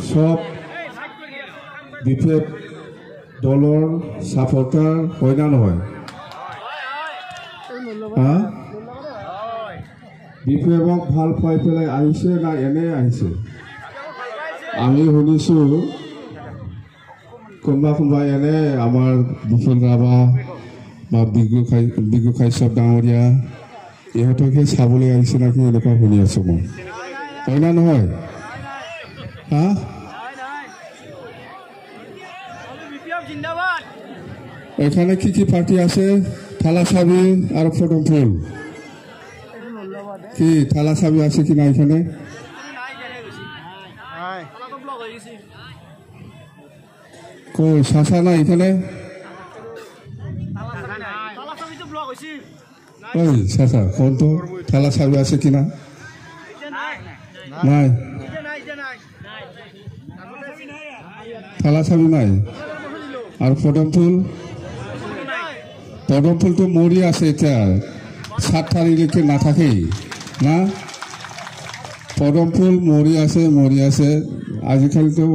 সব বিপেপ দলৰ সাপোৰ্টাৰ হয় না নহয় বিপেপক ভাল পাই পেলাই আহিছে না এনে আহিছে আমি শুনিছোঁ কোনোবা এনে আমাৰ বিপুল ৰাভা বা বিগু কাশ্যপ ডাঙৰীয়া ইহঁতকে চাবলৈ আহিছে নাকি এনেকুৱা শুনি আছোঁ মই হয় না নহয় এখানে কি কি পার্টি আছে থালাচাবি আর ফটম ফুল কি থালাচাবি আছে কি না এখানে কই শাসা না এখানে ওই শাসা কোন তো থালাচাবি আছে কি না নাই থালাচাবি নাই আর পদম ফুল তো মরি আছে এটা 7 তারিখে না থাকেই না পদম ফুল মরি আছে আজিকালি তো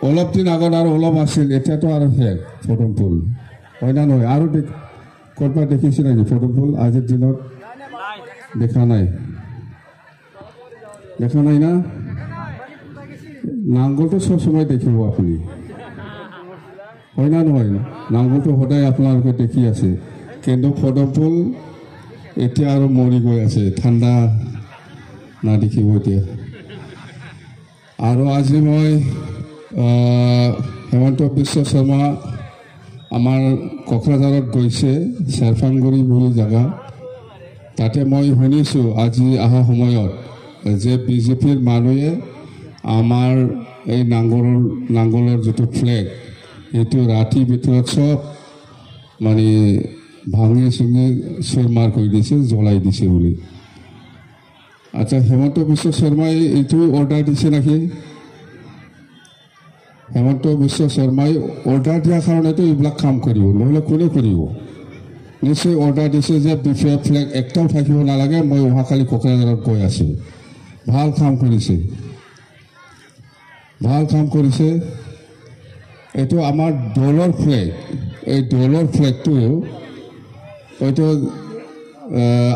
অলপ দিন আগত আর অলপ আছিল এটা তো আর শেষ পদম ফুল হয় না নয় আর কোনবা দেখিছে নাকি পদম ফুল আজির দিনত দেখা নাই না নাঙ্গল তো সব সময় দেখিব আপনি হয় না নহয় নাঙ্গলটো সদায় আপোনালোকে দেখি আছে কিন্তু পদম ফুল এতিয়া আৰু মৰি গৈ আছে ঠাণ্ডা না দেখিব এতিয়া আৰু আজি মই হেমন্ত বিশ্ব শৰ্মা আমাৰ কোকৰাঝাৰত গৈছে চেৰফাংগুৰি বুলি জেগা তাতে মই শুনিছোঁ আজি অহা সময়ত যে বিজেপিৰ মানুহে আমাৰ এই নাঙ্গলৰ যিটো ফ্লেগ এইটো ৰাতিৰ ভিতৰত চব মানে ভাঙি চিঙি চুৰমাৰ কৰি দিছে জ্বলাই দিছে বুলি আচ্ছা হেমন্ত বিশ্ব শৰ্মাই এইটো অৰ্ডাৰ দিছে নাকি হেমন্ত বিশ্ব শৰ্মাই অৰ্ডাৰ দিয়াৰ কাৰণেতো এইবিলাক কাম কৰিব নহ'লে কোনে কৰিব নিশ্চয় অৰ্ডাৰ দিছে যে বিপিএফ ফ্লেগ একটাও থাকিব নালাগে মই অহাকালি কোকৰাঝাৰত গৈ আছোঁ ভাল কাম কৰিছে এইটো আমাৰ দলৰ ফ্লেগ এই দলৰ ফ্লেগটো হয়তো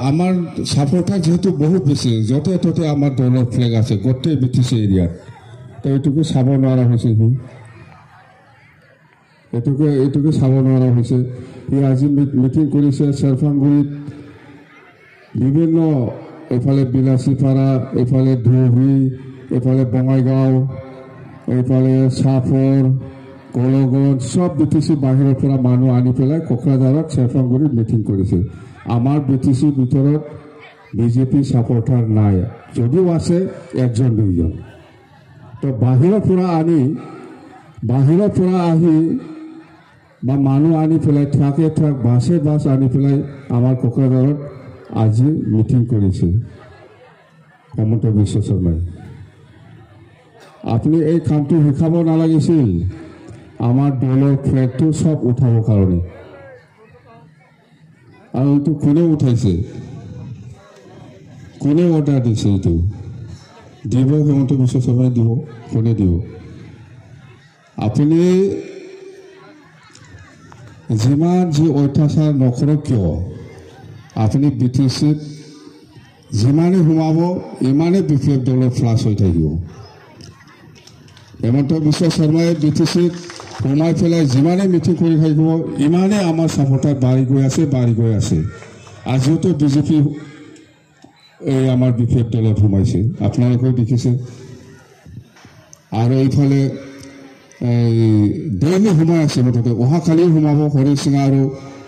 আমাৰ সাপোৰ্টাৰ যেহেতু বহুত বেছি য'তে ত'তে আমাৰ দলৰ ফ্লেগ আছে গোটেই বিটিচি এৰিয়াত তো এইটোকে চাব নোৱাৰা হৈছে এইটোকে চাব নোৱাৰা হৈছে সি আজি মিটিং কৰিছে চেৰফাংগুৰিত বিভিন্ন এইফালে বিলাচীপাৰা এইফালে ধুবুৰী এইফালে বঙাইগাঁও এইফালে চাপৰ কলগঞ্জ সব বিটিচি বাহিৰৰ পৰা মানুহ আনি পেলাই কোকৰাঝাৰত চেৰফাংগুৰিত মিটিং কৰিছে আমাৰ বিটিচিৰ ভিতৰত বিজেপি সাপোৰ্টাৰ নাই যদিও আছে একজন দুইজন তো বাহিৰৰ পৰা আহি বা মানুহ আনি পেলাই ট্ৰাক বাছ আনি পেলাই আমাৰ কোকৰাঝাৰত আজি মিটিং কৰিছে হেমন্ত বিশ্ব শৰ্মাই আপুনি এই কামটো শিকাব নালাগিছিল আমাৰ দলৰ ফ্লেগটো সব উঠাবৰ কাৰণে আৰু এইটো কোনে উঠাইছে কোনে অৰ্ডাৰ দিছে এইটো দিব হেমন্ত বিশ্ব শৰ্মাই দিব কোনে দিব আপুনি যিমান যি অত্যাচাৰ নকৰক কিয় আপুনি বিটিচিত যিমানে সোমাব ইমানে বিপিএফ দলৰ ফ্লাছ হৈ থাকিব হেমন্ত বিশ্ব শৰ্মাই বিটিচিত সোমাই পেলাই যিমানে মিটিং কৰি থাকিব ইমানে আমাৰ সাপোৰ্টাৰ বাঢ়ি গৈ আছে আজিওতো বিজেপি এই আমাৰ বিপিএফ দলত সোমাইছে আপোনালোকেও দেখিছে আৰু এইফালে ডেইলি সোমাই আছে মুঠতে অহাকালিও সোমাব হৰিচিঙা আৰু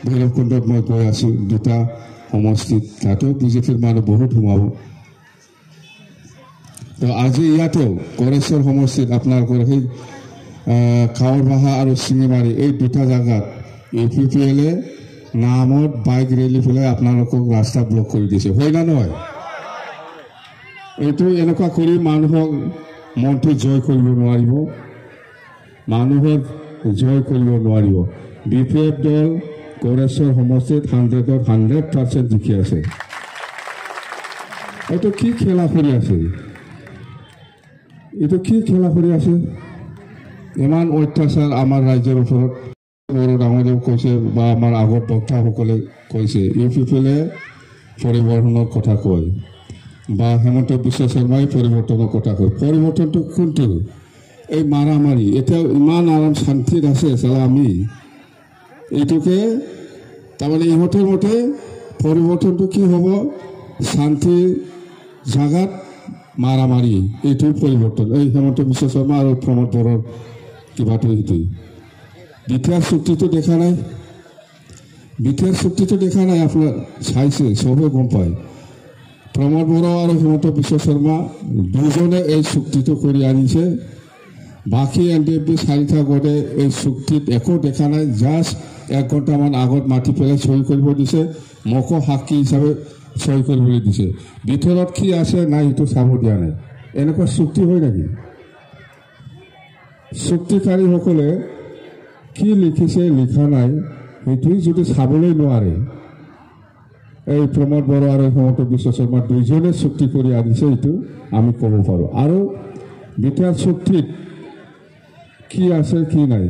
ভৈৰৱকুণ্ডত মই গৈ আছোঁ দুটা সমষ্টিত তাতো বিজেপিৰ মানুহ বহুত সোমাব তো আজি ইয়াতো কৰেশ্বৰ সমষ্টিত আপোনালোকৰ সেই কাৱৰবাহা আৰু চিঙিমাৰী এই দুটা জেগাত UPPLে নামত বাইক ৰেলী পেলাই আপোনালোকক ৰাস্তা ব্লক কৰি দিছে হয় না নহয় এইটো এনেকুৱা কৰি মানুহক মনটো জয় কৰিব নোৱাৰিব বিপিএফ দল কৰেশ্বৰ সমষ্টিত 100% জিকি আছে এইটো কি খেলা কৰি আছে এইটো কি খেলা কৰি আছে ইমান অত্যাচাৰ আমাৰ ৰাজ্যৰ ওপৰত বড়ো ডাঙৰীয়াও কৈছে বা আমাৰ আগত বক্তাসকলে কৈছে ইউ পিপলে পৰিৱৰ্তনৰ কথা কয় বা হেমন্ত বিশ্ব শৰ্মাই পৰিৱৰ্তনৰ কথা কয় পৰিৱৰ্তনটো কোনটো এই মাৰামাৰি এতিয়া ইমান আৰাম শান্তিত আছে চালা আমি এইটোকে তাৰমানে ইহঁতৰ মতে পৰিৱৰ্তনটো কি হ'ব শান্তি জাগাত মাৰামাৰি এইটো পৰিৱৰ্তন এই হেমন্ত বিশ্ব শৰ্মা আৰু প্ৰমোদ বড়োৰ কিবাটো এইটোই বিটিআৰ চুক্তিটো দেখা নাই বিটিআৰ চুক্তিটো দেখা নাই আপোনাৰ চাইছে চবে গম পায় প্ৰমোদ বড়ো আৰু হেমন্ত বিশ্ব শৰ্মা দুজনে এই চুক্তিটো কৰি আনিছে বাকি এনডিএফবি চাৰিটা গোটে এই চুক্তিত একো দেখা নাই জাষ্ট 1 ঘণ্টামান আগত মাতি পেলাই সই কৰিব দিছে মোকো সাক্ষী হিচাপে সই কৰিবলৈ দিছে ভিতৰত কি আছে নাই এইটো চাব দিয়া নাই এনেকুৱা চুক্তি হয় নেকি চুক্তিকাৰীসকলে কি লিখিছে লিখা নাই সেইটোই যদি চাবলৈ নোৱাৰে এই প্ৰমোদ বড়ো আৰু হেমন্ত বিশ্ব শৰ্মা দুইজনে চুক্তি কৰি আনিছে এইটো আমি ক'ব পাৰোঁ আৰু বিটিআৰ চুক্তিত কি আছে কি নাই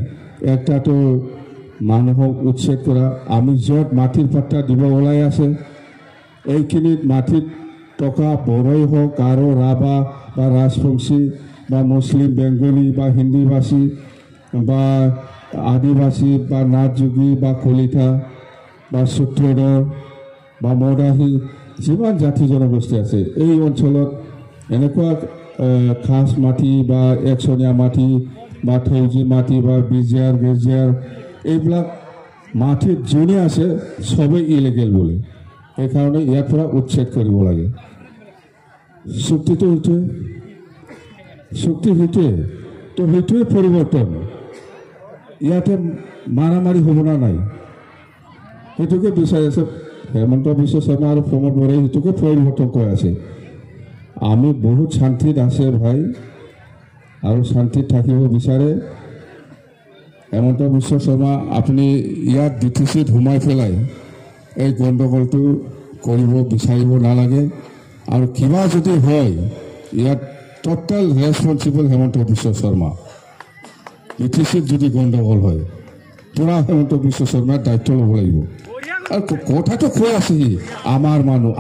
একটাতো মানুহক উচ্ছেদ কৰা আমি য'ত মাটিৰ পাট্টা দিব ওলাই আছে এইখিনিত মাটিত টকা বড়োই হওক গাৰো ৰাভা বা ৰাজবংশী বা মুছলিম বেংগলী বা হিন্দীভাষী বা আদিবাসী বা নাথযোগী বা কলিতা বা সূত্ৰধৰ বা মদাহী যিমান জাতি জনগোষ্ঠী আছে এই অঞ্চলত এনেকুৱা খাস মাটি বা একচনীয়া মাটি বা থৌজি মাটি বা বিজিয়াৰ গেজিয়াৰ এইবিলাক মাটিত যোনে আছে সবেই ইলিগেল বোলে সেইকাৰণে ইয়াৰ পৰা উচ্ছেদ কৰিব লাগে চুক্তিটো সেইটোৱে চুক্তি সেইটোৱে তো সেইটোৱে পৰিৱৰ্তন ইয়াতে মাৰামাৰি হ'ব না নাই সেইটোকে বিচাৰি আছে হেমন্ত বিশ্ব শৰ্মা আৰু প্ৰমোদ বড়োই সেইটোকে পৰিৱৰ্তন কৈ আছে আমি বহুত শান্তিত আছে ভাই আৰু শান্তিত থাকিব বিচাৰে হেমন্ত বিশ্ব শৰ্মা আপুনি ইয়াত ডিটিচিত সোমাই পেলাই এই গণ্ডগোলটো কৰিব বিচাৰিব নালাগে আৰু কিবা যদি হয় ইয়াত টোটাল ৰেছপন্সিবল হেমন্ত বিশ্ব শৰ্মা ডিটিচিত যদি গণ্ডগোল হয় পুৰা হেমন্ত বিশ্ব শৰ্মাৰ দায়িত্ব ল'ব লাগিব আৰু কথাটো কৈ আছে আমাৰ মানুহ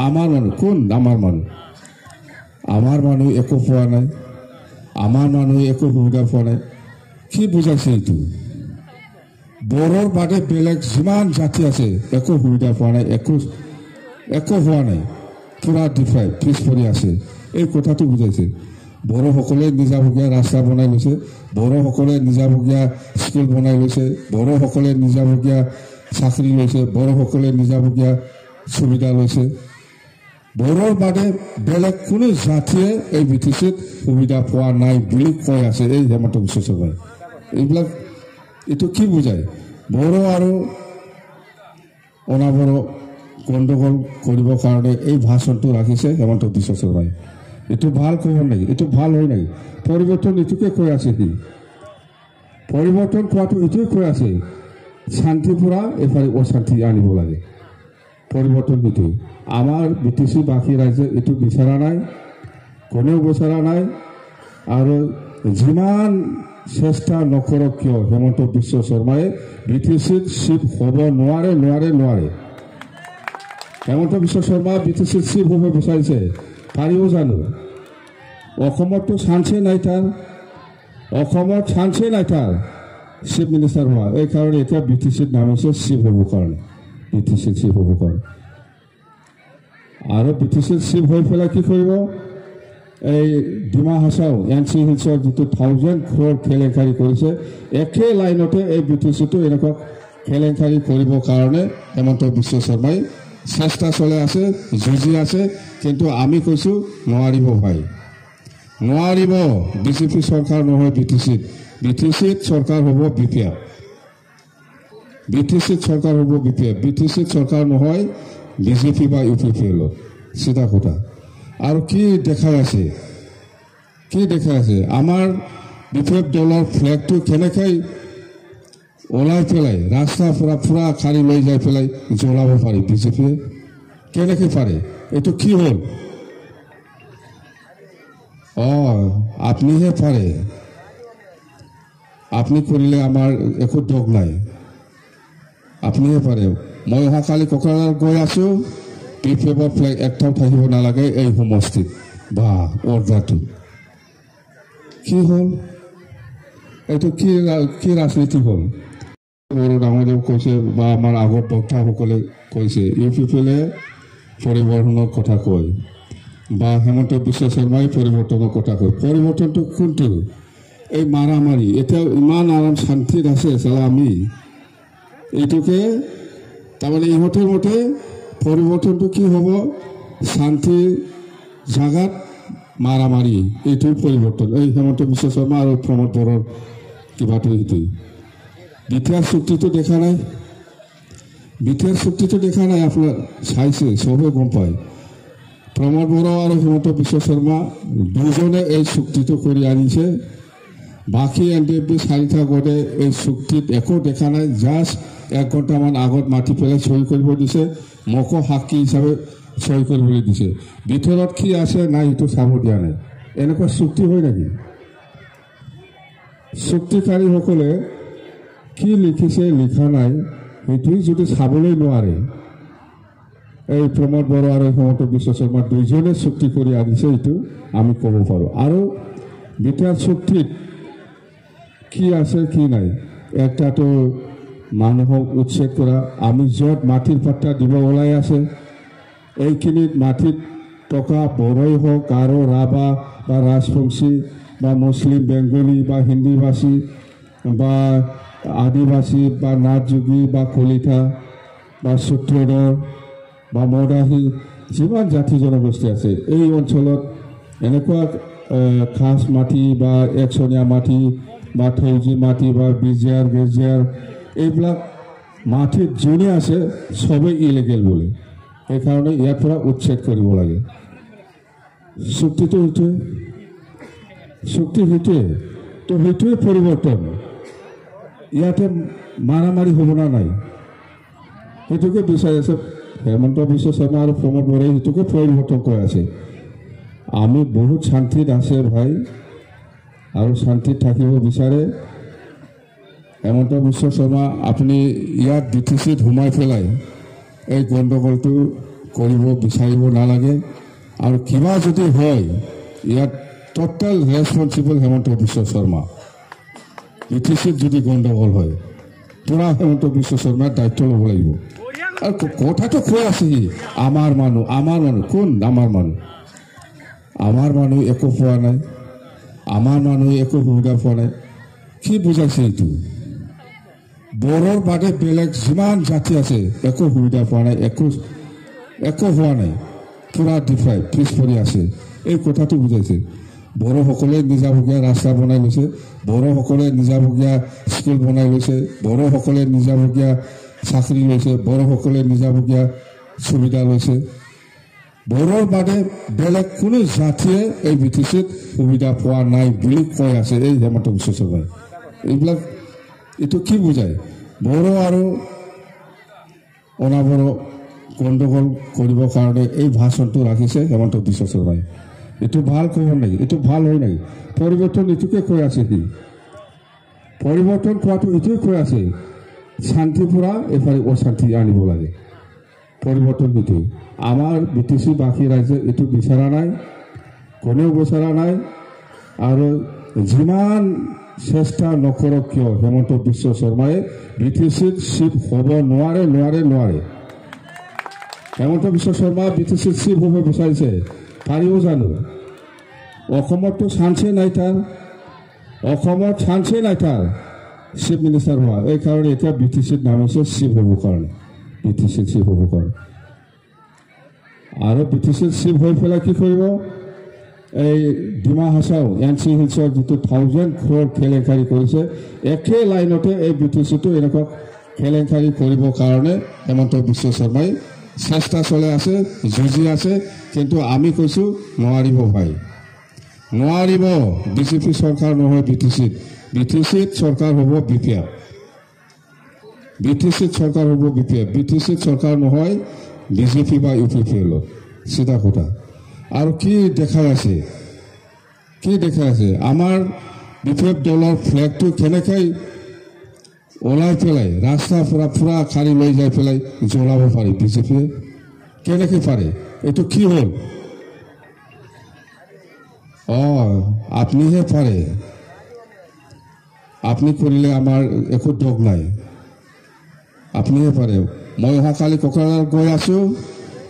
কোন আমাৰ মানুহ একো পোৱা নাই আমাৰ মানুহে একো সুবিধা পোৱা নাই কি বুজাইছে এইটো বড়োৰ বাদে বেলেগ যিমান জাতি আছে একো সুবিধা পোৱা নাই একো হোৱা নাই পুৰা ডিফাই পিছ পৰি আছে এই কথাটো বুজাইছে বড়োসকলে নিজাববীয়া ৰাস্তা বনাই লৈছে বড়োসকলে নিজাববীয়া স্কুল বনাই লৈছে বড়োসকলে নিজাববীয়া চাকৰি লৈছে বড়োসকলে নিজাববীয়া সুবিধা লৈছে বড়োৰ বাদে বেলেগ কোনো জাতিয়ে এই বিটিচিত সুবিধা পোৱা নাই বুলি কৈ আছে এই হেমন্ত বিশ্ব শৰ্মাই এইবিলাক এইটো কি বুজায় বড়ো আৰু অনাবড়ো গণ্ডগোল কৰিবৰ কাৰণে এই ভাষণটো ৰাখিছে হেমন্ত বিশ্ব শৰ্মাই এইটো ভাল খবৰ নেকি এইটো ভাল হয় নেকি পৰিৱৰ্তন এইটোকে কৈ আছে সি পৰিৱৰ্তন কোৱাটো এইটোৱে কৈ আছে শান্তি পৰা এইফালে অশান্তি আনিব লাগে পৰিৱৰ্তন এইটো আমাৰ বিটিচি বাকী ৰাজ্যে এইটো বিচৰা নাই কোনেও বিচৰা নাই আৰু যিমান চেষ্টা নকৰক কিয় হেমন্ত বিশ্ব শৰ্মাই বিটিচিত চিফ হ'ব নোৱাৰে হেমন্ত বিশ্ব শৰ্মা বিটিচিত চিফ হ'ব বিচাৰিছে পাৰিব জানো অসমততো চান্সে নাই তাৰ অসমত চান্সে নাই তাৰ চিফ মিনিষ্টাৰ হোৱা এই কাৰণে এতিয়া বিটিচিত নামিছে চিফ হ'ব কাৰণে বিটিচিত চিফ হ'ব কাৰণে আৰু বিটিচিত চিফ হৈ পেলাই কি কৰিব এই ডিমা হাছাও এনচি হিলছৰ যিটো 1000 crore কেলেংকাৰী কৰিছে একে লাইনতে এই বিটিচিটো এনেকুৱা কেলেংকাৰী কৰিবৰ কাৰণে হেমন্ত বিশ্ব শৰ্মাই চেষ্টা চলাই আছে যুঁজি আছে কিন্তু আমি কৈছোঁ নোৱাৰিব ভাই নোৱাৰিব বিজেপি চৰকাৰ নহয় বিটিচিত চৰকাৰ হ'ব বিপিএফ বিটিচিত চৰকাৰ হ'ব বিপিএফ বিটিচিত চৰকাৰ নহয় বিজেপি বা ইউপিপিএল চিধা কথা আৰু কি দেখাই আছে আমাৰ বিপিএফ দলৰ ফ্লেগটো কেনেকৈ ওলাই পেলাই ৰাস্তাৰ পৰা পুৰা খাৰি লৈ যাই পেলাই জ্বলাব পাৰি বিজেপিয়ে কেনেকৈ পাৰে এইটো কি হ'ল আপনিহে পাৰে, আপনি কৰিলে আমাৰ একো দোষ নাই, আপনিহে পাৰে। মই অহাকালি কোকৰাঝাৰ গৈ আছোঁ, PFF ফ্লেগ একটাও থাকিব নালাগে এই সমষ্টিত। বা অৰ্ডাৰটো কি হ'ল? এইটো কি ৰাজনীতি হ'ল? বড়ো ডাঙৰেও কৈছে বা আমাৰ আগৰ বক্তাসকলে কৈছে, UPPলে পৰিৱৰ্তনৰ কথা কয় বা হেমন্ত বিশ্ব শৰ্মাই পৰিৱৰ্তনৰ কথা কয়। পৰিৱৰ্তনটো কোনটো? এই মাৰামাৰি। এতিয়া ইমান আৰাম শান্তিত আছে চালা আমি, এইটোকে তাৰমানে ইহঁতৰ মতে পৰিৱৰ্তনটো কি হ'ব? শান্তিৰ জাগাত মাৰামাৰি, এইটোৱে পৰিৱৰ্তন। এই হেমন্ত বিশ্ব শৰ্মা আৰু প্ৰমোদ বড়োৰ কিবাটো এইটোৱে। বিটিআৰ চুক্তিটো দেখা নাই, বিটিআৰ চুক্তিটো দেখা নাই, আপোনাৰ চাইছে, চবে গম পায়। প্ৰমোদ বড়ো আৰু হেমন্ত বিশ্ব শৰ্মা দুজনে এই চুক্তিটো কৰি আনিছে। বাকী NDFB 4টা গোটে এই চুক্তিত একো দেখা নাই। জাষ্ট 1 ঘণ্টামান আগত মাতি পেলাই চহী কৰিব দিছে, মোকো সাক্ষী হিচাপে চহী কৰিবলৈ দিছে। ভিতৰত কি আছে নাই সেইটো চাব দিয়া নাই। এনেকুৱা চুক্তি হয় নেকি? চুক্তিকাৰীসকলে কি লিখিছে লিখা নাই সেইটোৱে যদি চাবলৈ নোৱাৰে, এই প্ৰমোদ বড়ো আৰু হেমন্ত বিশ্ব শৰ্মা দুইজনে চুক্তি কৰি আনিছে, এইটো আমি ক'ব পাৰোঁ। আৰু বিটিআৰ চুক্তিত কি আছে কি নাই, একটাতো মানুহক উচ্ছেদ কৰা, আমি য'ত মাটিৰ পাট্টা দিব ওলাই আছে এইখিনিত মাটিত টকা বড়োই হওক, গাৰো, ৰাভা বা ৰাজবংশী বা মুছলিম, বেংগলী বা হিন্দীভাষী বা আদিবাসী বা নাথযোগী বা কলিতা বা সূত্ৰধৰ বা মদাহী, যিমান জাতি জনগোষ্ঠী আছে এই অঞ্চলত এনেকুৱা খাস মাটি বা একচনীয়া মাটি বা থৌজি মাটি বা বিজিয়াৰ গেজিয়াৰ এইবিলাক মাটিত যোনে আছে চবেই ইলিগেল বোলে। সেইকাৰণে ইয়াৰ পৰা উচ্ছেদ কৰিব লাগে। চুক্তিটো সেইটোৱে, চুক্তি সেইটোৱে, তো সেইটোৱে পৰিৱৰ্তন। ইয়াতে মাৰামাৰি হ'ব না নাই সেইটোকে বিচাৰি আছে হেমন্ত বিশ্ব শৰ্মা আৰু প্ৰমোদ বড়োই, সেইটোকে পৰিৱৰ্তন কৈ আছে। আমি বহুত শান্তিত আছে ভাই, আৰু শান্তিত থাকিব বিচাৰে। হেমন্ত বিশ্ব শৰ্মা আপুনি ইয়াত BTCত সোমাই পেলাই এই গণ্ডগোলটো কৰিব বিচাৰিব নালাগে। আৰু কিবা যদি হয় ইয়াত টোটেল ৰেছপনচিবল হেমন্ত বিশ্ব শৰ্মা। BTCত যদি গণ্ডগোল হয় পুৰা হেমন্ত বিশ্ব শৰ্মাৰ দায়িত্ব ল'ব লাগিব। আৰু কথাটো কৈ আছে আমাৰ মানুহ, আমাৰ মানুহ কোন? আমাৰ মানুহ, আমাৰ মানুহ একো পোৱা নাই, আমাৰ মানুহে একো সুবিধা পোৱা নাই। কি বুজাইছে এইটো? বড়োৰ বাদে বেলেগ যিমান জাতি আছে একো সুবিধা পোৱা নাই, একো হোৱা নাই, পুৰা ডিফাই পিছ পৰি আছে, এই কথাটো বুজাইছে। বড়োসকলে নিজাববীয়া ৰাস্তা বনাই লৈছে, বড়োসকলে নিজাববীয়া স্কুল বনাই লৈছে, বড়োসকলে নিজাববীয়া চাকৰি লৈছে, বড়োসকলে নিজাববীয়া সুবিধা লৈছে। বড়োৰ বাদে বেলেগ কোনো জাতিয়ে এই BTCত সুবিধা পোৱা নাই বুলি কৈ আছে এই হেমন্ত বিশ্ব শৰ্মাই। এইবিলাক এইটো কি বুজায়? বড়ো আৰু অনাবড়ো গণ্ডগোল কৰিবৰ কাৰণে এই ভাষণটো ৰাখিছে হেমন্ত বিশ্ব শৰ্মাই। এইটো ভাল খবৰ নেকি? এইটো ভাল হয় নেকি? পৰিৱৰ্তন এইটোকে কৈ আছে, সি পৰিৱৰ্তন কোৱাটো এইটোৱে কৈ আছে, শান্তিৰ পৰা এইফালে অশান্তি আনিব লাগে। পৰিৱৰ্তন এইটো আমাৰ BTC বাকী ৰাইজে এইটো বিচৰা নাই, কোনেও বিচৰা নাই। আৰু যিমান চেষ্টা নকৰক কিয় হেমন্ত বিশ্ব শৰ্মাই BTCত চিফ হ'ব নোৱাৰে। হেমন্ত বিশ্ব শৰ্মা BTCত চিফ হ'ব বিচাৰিছে, পাৰিব জানো? অসমততো চান্সে নাই তাৰ, অসমত চান্সে নাই তাৰ চিফ মিনিষ্টাৰ হোৱা। এই কাৰণে এতিয়া BTCত নামিছে চিফ হ'বৰ কাৰণে, BTCত চিফ হ'বৰ কাৰণে। আৰু BTCত চিফ হৈ পেলাই কি কৰিব? এই ডিমা হাছাও NC হিলছৰ যিটো 1000 crore কেলেংকাৰী কৰিছে, একে লাইনতে এই BTCটো এনেকুৱা কেলেংকাৰী কৰিবৰ কাৰণে হেমন্ত বিশ্ব শৰ্মাই চেষ্টা চলাই আছে, যুঁজি আছে। কিন্তু আমি কৈছোঁ নোৱাৰিব ভাই, নোৱাৰিব। BJP চৰকাৰ নহয় BTCত চৰকাৰ হ'ব BPF, BTCত চৰকাৰ হ'ব BPF, BTCত চৰকাৰ নহয় BJP বা UPPL, চিধা কথা। আৰু কি দেখাই আছে কি দেখা আছে আমাৰ বিপেপ দলৰ ফ্লেগটো কেনেকৈ ওলাই পেলাই ৰাস্তাৰ পৰা পুৰা খাৰি লৈ যাই পেলাই জ্বলাব পাৰি বিজেপিয়ে কেনেকৈ পাৰে এইটো কি হ'ল আপনিহে পাৰে আপনি কৰিলে আমাৰ একো দোষ নাই আপনিহে পাৰে মই অহাকালি কোকৰাঝাৰ গৈ আছোঁ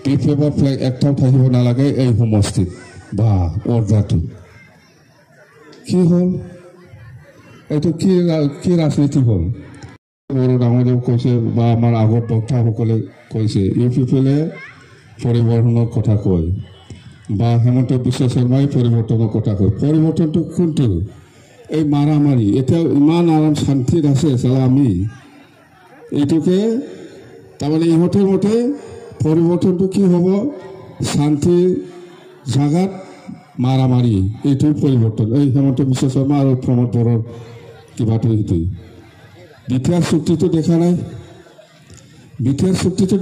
বিপেপৰ ফ্লেগ একটাও থাকিব নালাগে এই সমষ্টিত বা অৰ্ডাৰটো কি হ'ল এইটো কি ৰাজনীতি হ'ল বড়ো ডাঙৰীয়াও কৈছে বা আমাৰ আগত বক্তাসকলে কৈছে ইউ পিপলে পৰিৱৰ্তনৰ কথা কয় বা হেমন্ত বিশ্ব শৰ্মাই পৰিৱৰ্তনৰ কথা কয় পৰিৱৰ্তনটো কোনটো এই মাৰামাৰি এতিয়া ইমান আৰাম শান্তিত আছে চালা আমি এইটোকে তাৰমানে ইহঁতৰ মতে পৰিৱৰ্তনটো কি হ'ব শান্তি জাগাত মাৰামাৰি এইটোৱে পৰিৱৰ্তন এই হেমন্ত বিশ্ব শৰ্মা আৰু প্ৰমোদ বড়োৰ কিবাটো এইটোৱে বিটিআৰ চুক্তিটো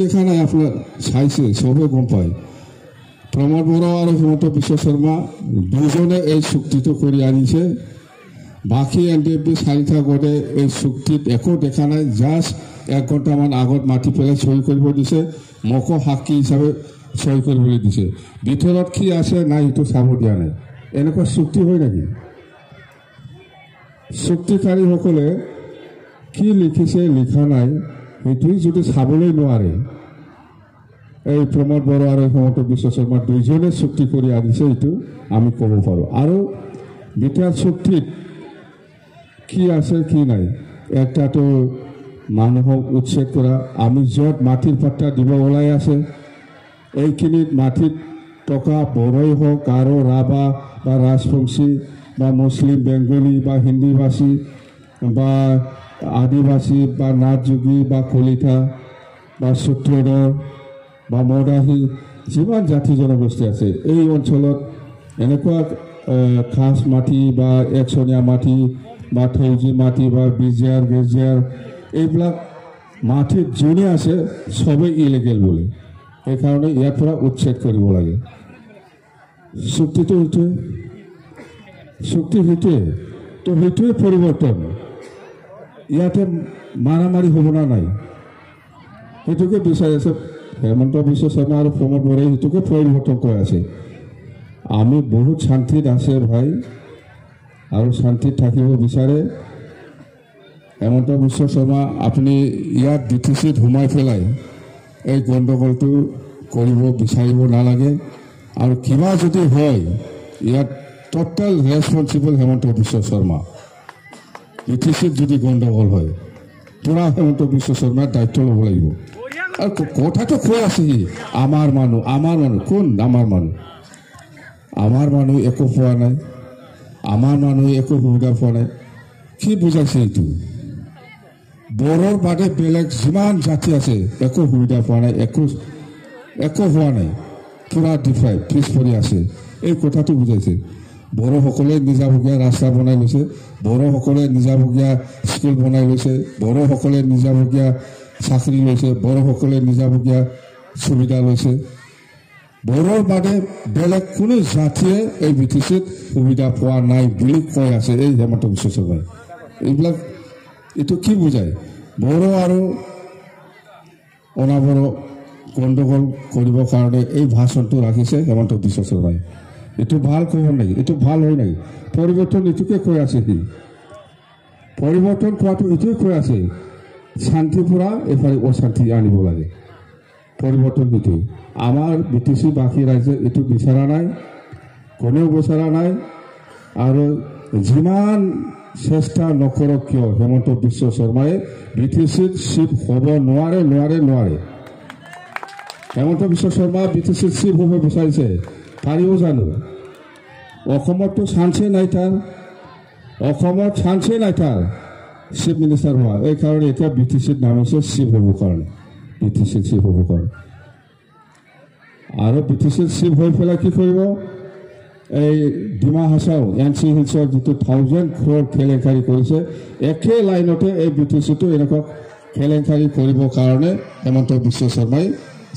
দেখা নাই আপোনাৰ চাইছে চবে গম পায় প্ৰমোদ বড়ো আৰু হেমন্ত বিশ্ব শৰ্মা দুজনে এই চুক্তিটো কৰি আনিছে বাকী NDFB 4টা গোটে এই চুক্তিত একো দেখা নাই জাষ্ট 1 ঘণ্টামান আগত মাতি পেলাই সই কৰিব দিছে মোকো সাক্ষী হিচাপে সই কৰিবলৈ দিছে ভিতৰত কি আছে নাই এইটো চাব দিয়া নাই এনেকুৱা চুক্তি হয় নেকি চুক্তিকাৰীসকলে কি লিখিছে লিখা নাই সেইটোৱে যদি চাবলৈ নোৱাৰে এই প্ৰমোদ বড়ো আৰু হেমন্ত বিশ্ব শৰ্মা দুইজনে চুক্তি কৰি আনিছে এইটো আমি ক'ব পাৰোঁ আৰু বিটিআৰ চুক্তিত কি আছে কি নাই একটাতো মানুহক উচ্ছেদ কৰা আমি য'ত মাটিৰ পাট্টা দিব ওলাই আছে এইখিনিত মাটিত টকা বড়োই হওক গাৰো ৰাভা বা ৰাজবংশী বা মুছলিম বেংগলী বা হিন্দীভাষী বা আদিবাসী বা নাথযোগী বা কলিতা বা সূত্ৰধৰ বা মদাহী যিমান জাতি জনগোষ্ঠী আছে এই অঞ্চলত এনেকুৱা খাস মাটি বা একচনীয়া মাটি বা থৌজি মাটি বা বিজিয়াৰ গেজিয়াৰ এইবিলাক মাটিত যোনে আছে সবেই ইলিগেল বোলে সেইকাৰণে ইয়াৰ পৰা উচ্ছেদ কৰিব লাগে চুক্তিটো সেইটোৱে তো সেইটোৱে পৰিৱৰ্তন ইয়াতে মাৰামাৰি হ'ব না নাই সেইটোকে বিচাৰি আছে হেমন্ত বিশ্ব শৰ্মা আৰু প্ৰমোদ বড়োই সেইটোকে পৰিৱৰ্তন কৰি আছে আমি বহুত শান্তিত আছে ভাই আৰু শান্তিত থাকিব বিচাৰে হেমন্ত বিশ্ব শৰ্মা আপুনি ইয়াত DTCত সোমাই পেলাই এই গণ্ডগোলটো কৰিব বিচাৰিব নালাগে আৰু কিবা যদি হয় ইয়াত টোটাল ৰেছপন্সিবল হেমন্ত বিশ্ব শৰ্মা DTCত যদি গণ্ডগোল হয় পুৰা হেমন্ত বিশ্ব শৰ্মাৰ দায়িত্ব ল'ব লাগিব আৰু কথাটো কৈ আছে আমাৰ মানুহ কোন আমাৰ মানুহ একো পোৱা নাই আমাৰ মানুহে একো সুবিধা পোৱা নাই কি বুজাইছে এইটো বড়োৰ বাদে বেলেগ যিমান জাতি আছে একো সুবিধা পোৱা নাই একো হোৱা নাই পুৰা ডিফাই পিছ পৰি আছে এই কথাটো বুজাইছে বড়োসকলে নিজাববীয়া ৰাস্তা বনাই লৈছে বড়োসকলে নিজাববীয়া স্কুল বনাই লৈছে বড়োসকলে নিজাববীয়া চাকৰি লৈছে বড়োসকলে নিজাববীয়া সুবিধা লৈছে বড়োৰ বাদে বেলেগ কোনো জাতিয়ে এই BTCত সুবিধা পোৱা নাই বুলি কৈ আছে এই হেমন্ত বিশ্ব শৰ্মাই এইবিলাক এইটো কি বুজায় বড়ো আৰু অনাবড়ো গণ্ডগোল কৰিবৰ কাৰণে এই ভাষণটো ৰাখিছে হেমন্ত বিশ্ব শৰ্মাই এইটো ভাল খবৰ নেকি এইটো ভাল হয় নেকি পৰিৱৰ্তন এইটোকে কৈ আছে পৰিৱৰ্তন কোৱাটো এইটোৱে কৈ আছে শান্তিৰ পৰা এফালে অশান্তি আনিব লাগে পৰিৱৰ্তন এইটো আমাৰ BTC বাকী ৰাজ্যে এইটো বিচৰা নাই কোনেও বিচৰা নাই আৰু যিমান চেষ্টা নকৰক কিয় হেমন্ত বিশ্ব শৰ্মাই BTCত চিফ হ'ব নোৱাৰে হেমন্ত বিশ্ব শৰ্মা BTCত চিফ হ'ব বিচাৰিছে পাৰিব জানো অসমততো চান্সেই নাই তাৰ চিফ মিনিষ্টাৰ হোৱা এই কাৰণে এতিয়া BTCত নামিছে চিফ হ'ব কাৰণে আৰু BTCত চিফ হৈ পেলাই কি কৰিব এই ডিমা হাছাও NC হিলছৰ যিটো 1000 crore কেলেংকাৰী কৰিছে একে লাইনতে এই BTCটো এনেকুৱা কেলেংকাৰী কৰিবৰ কাৰণে হেমন্ত বিশ্ব শৰ্মাই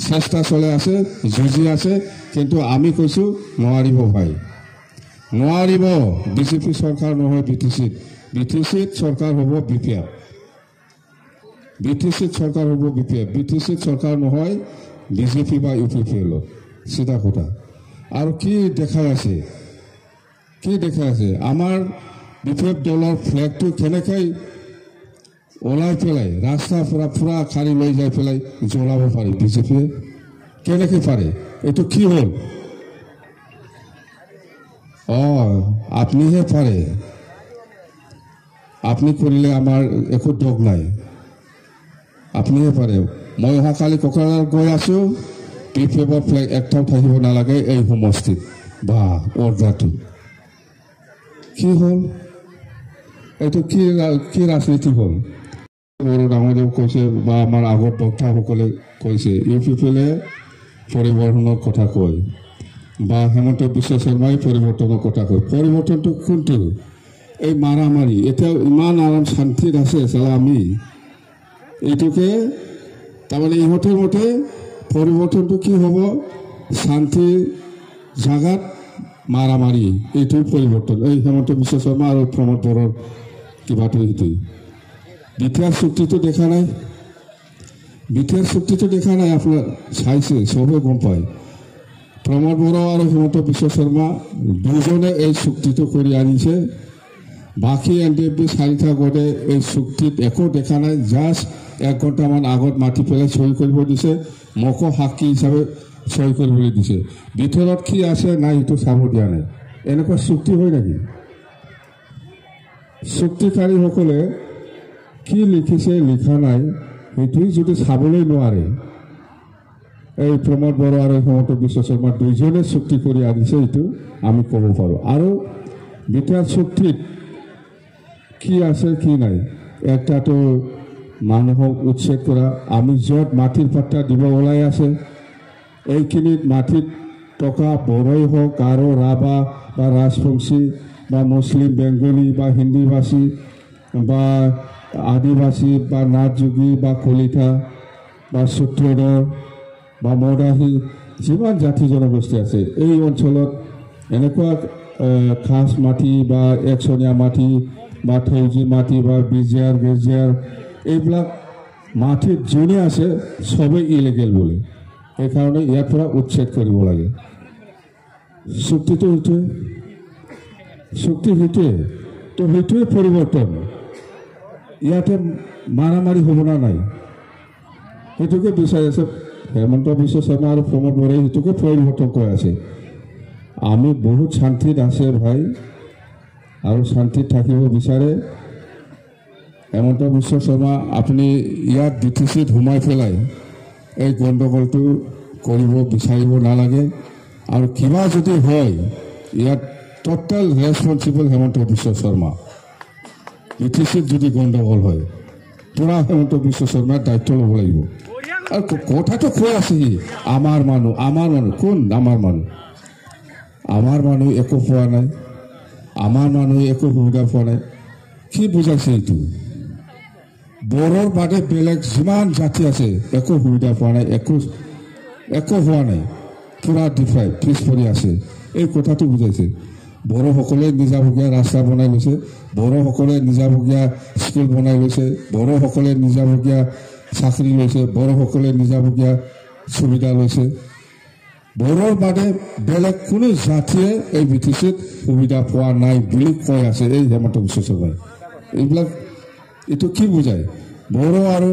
চেষ্টা চলাই আছে যুঁজি আছে কিন্তু আমি কৈছোঁ নোৱাৰিব ভাই নোৱাৰিব বিজেপি চৰকাৰ নহয় বিটিচিত চৰকাৰ হ'ব বিপিএফ বিটিচিত চৰকাৰ হ'ব বিপিএফ বিটিচিত চৰকাৰ নহয় বিজেপি বা ইউপিপিএল চিধা কথা আৰু কি দেখাই আছে আমাৰ বিপিএফ দলৰ ফ্লেগটো কেনেকৈ ওলাই পেলাই ৰাস্তাৰ পৰা পুৰা খাৰি লৈ যাই পেলাই জ্বলাব পাৰি বিজেপিয়ে কেনেকৈ পাৰে এইটো কি হ'ল আপনিহে পাৰে আপনি কৰিলে আমাৰ একো দোষ নাই আপনিহে পাৰে মই অহাকালি কোকৰাঝাৰ গৈ আছোঁ বিপিএফৰ ফ্লেগ একটাও থাকিব নালাগে এই সমষ্টিত বা অৰ্ডাৰটো কি হ'ল এইটো কি ৰাজনীতি হ'ল বড়ো ডাঙৰীয়াও কৈছে বা আমাৰ আগত বক্তাসকলে কৈছে ইউপিপিএলে পৰিৱৰ্তনৰ কথা কয় বা হেমন্ত বিশ্ব শৰ্মাই পৰিৱৰ্তনৰ কথা কয় পৰিৱৰ্তনটো কোনটো এই মাৰামাৰি এতিয়া ইমান আৰাম শান্তিত আছে চালা আমি এইটোকে তাৰমানে ইহঁতৰ মতে পৰিৱৰ্তনটো কি হ'ব শান্তি জাগাত মাৰামাৰি এইটো পৰিৱৰ্তন এই হেমন্ত বিশ্ব শৰ্মা আৰু প্ৰমোদ বড়োৰ কিবাটো এইটোৱেই বিটিআৰ চুক্তিটো দেখা নাই আপোনাৰ চাইছে চবে গম পায় প্ৰমোদ বড়ো আৰু হেমন্ত বিশ্ব শৰ্মা দুজনে এই চুক্তিটো কৰি আনিছে বাকী NDFB 4টা গোটে এই চুক্তিত একো দেখা নাই জাষ্ট 1 ঘণ্টামান আগত মাতি পেলাই সই কৰিব দিছে মোকো সাক্ষী হিচাপে সই কৰিবলৈ দিছে ভিতৰত কি আছে নাই এইটো চাব দিয়া নাই এনেকুৱা চুক্তি হয় নেকি চুক্তিকাৰীসকলে কি লিখিছে লিখা নাই সেইটোৱেই যদি চাবলৈ নোৱাৰে এই প্ৰমোদ বড়ো আৰু হেমন্ত বিশ্ব শৰ্মা দুইজনে চুক্তি কৰি আনিছে এইটো আমি ক'ব পাৰোঁ আৰু বিটিআৰ চুক্তিত কি আছে কি নাই একটাতো মানুহক উচ্ছেদ কৰা আমি য'ত মাটিৰ পাট্টা দিব ওলাই আছে এইখিনিত মাটিত টকা বড়োই হওক গাৰো ৰাভা বা ৰাজবংশী বা মুছলিম বেংগলী বা হিন্দীভাষী বা আদিবাসী বা নাথযোগী বা কলিতা বা সূত্ৰধৰ বা মদাহী যিমান জাতি জনগোষ্ঠী আছে এই অঞ্চলত এনেকুৱা খাস মাটি বা একচনীয়া মাটি বা থৌজি মাটি বা বিজিয়াৰ গেজিয়াৰ এইবিলাক মাটিত যোনে আছে সবেই ইলিগেল বোলে সেইকাৰণে ইয়াৰ পৰা উচ্ছেদ কৰিব লাগে চুক্তিটো সেইটোৱে তো সেইটোৱে পৰিৱৰ্তন ইয়াতে মাৰামাৰি হ'ব না নাই সেইটোকে বিচাৰি আছে হেমন্ত বিশ্ব শৰ্মা আৰু প্ৰমোদ বড়োই সেইটোকে পৰিৱৰ্তন কৈ আছে আমি বহুত শান্তিত আছে ভাই আৰু শান্তিত থাকিব বিচাৰে হেমন্ত বিশ্ব শৰ্মা আপুনি ইয়াত বিটিচিত সোমাই পেলাই এই গণ্ডগোলটো কৰিব বিচাৰিব নালাগে আৰু কিবা যদি হয় ইয়াত টোটাল ৰেছপন্সিবল হেমন্ত বিশ্ব শৰ্মা বিটিচিত যদি গণ্ডগোল হয় পুৰা হেমন্ত বিশ্ব শৰ্মাৰ দায়িত্ব ল'ব লাগিব আৰু কথাটো কৈ আছে আমাৰ মানুহ কোন আমাৰ মানুহ একো পোৱা নাই আমাৰ মানুহে একো সুবিধা পোৱা নাই কি বুজাইছে এইটো বড়োৰ বাদে বেলেগ যিমান জাতি আছে একো সুবিধা পোৱা নাই একো হোৱা নাই পুৰা ডিফাই পিছ পৰি আছে এই কথাটো বুজাইছে বড়োসকলে নিজাববীয়া ৰাস্তা বনাই লৈছে বড়োসকলে নিজাববীয়া স্কুল বনাই লৈছে বড়োসকলে নিজাববীয়া চাকৰি লৈছে বড়োসকলে নিজাববীয়া সুবিধা লৈছে বড়োৰ বাদে বেলেগ কোনো জাতিয়ে এই বিটিচিত সুবিধা পোৱা নাই বুলি কৈ আছে এই হেমন্ত বিশ্ব শৰ্মাই এইবিলাক এইটো কি বুজায় বড়ো আৰু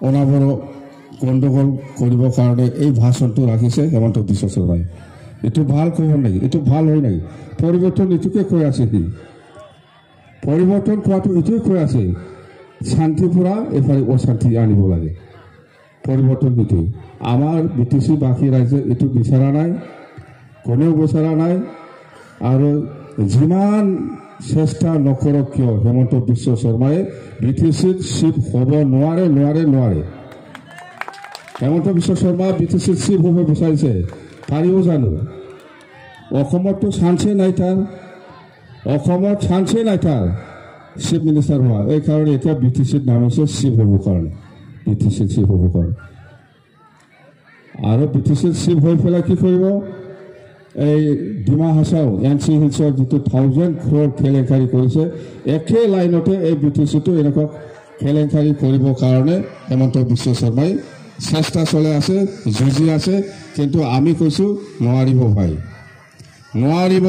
অনাবড়ো গণ্ডগোল কৰিবৰ কাৰণে এই ভাষণটো ৰাখিছে হেমন্ত বিশ্ব শৰ্মাই এইটো ভাল খবৰ নেকি এইটো ভাল হয় নেকি পৰিৱৰ্তন এইটোকে কৈ আছে পৰিৱৰ্তন কোৱাটো এইটোৱে কৈ আছে শান্তি পৰা এইফালে অশান্তি আনিব লাগে পৰিৱৰ্তন এইটো আমাৰ বিটিচি বাকী ৰাইজে এইটো বিচৰা নাই কোনেও বিচৰা নাই আৰু যিমান চেষ্টা নকৰক কিয় হেমন্ত বিশ্ব শৰ্মাই বিটিচিত চিফ হ'ব নোৱাৰে হেমন্ত বিশ্ব শৰ্মা বিটিচিত চিফ হ'ব বিচাৰিছে পাৰিব জানো অসমততো চান্সেই নাই তাৰ চিফ মিনিষ্টাৰ হোৱা এই কাৰণে এতিয়া বিটিচিত নামিছে চিফ হ'বৰ কাৰণে বিটিচিত চিফ হ'বৰ কাৰণে আৰু বিটিচিত চিফ হৈ পেলাই কি কৰিব এই ডিমা হাছাও এনচি হিলছৰ যিটো 1000 crore কেলেংকাৰী কৰিছে একে লাইনতে এই বিটিচিটো এনেকুৱা কেলেংকাৰী কৰিবৰ কাৰণে হেমন্ত বিশ্ব শৰ্মাই চেষ্টা চলাই আছে যুঁজি আছে কিন্তু আমি কৈছো নোৱাৰিব ভাই নোৱাৰিব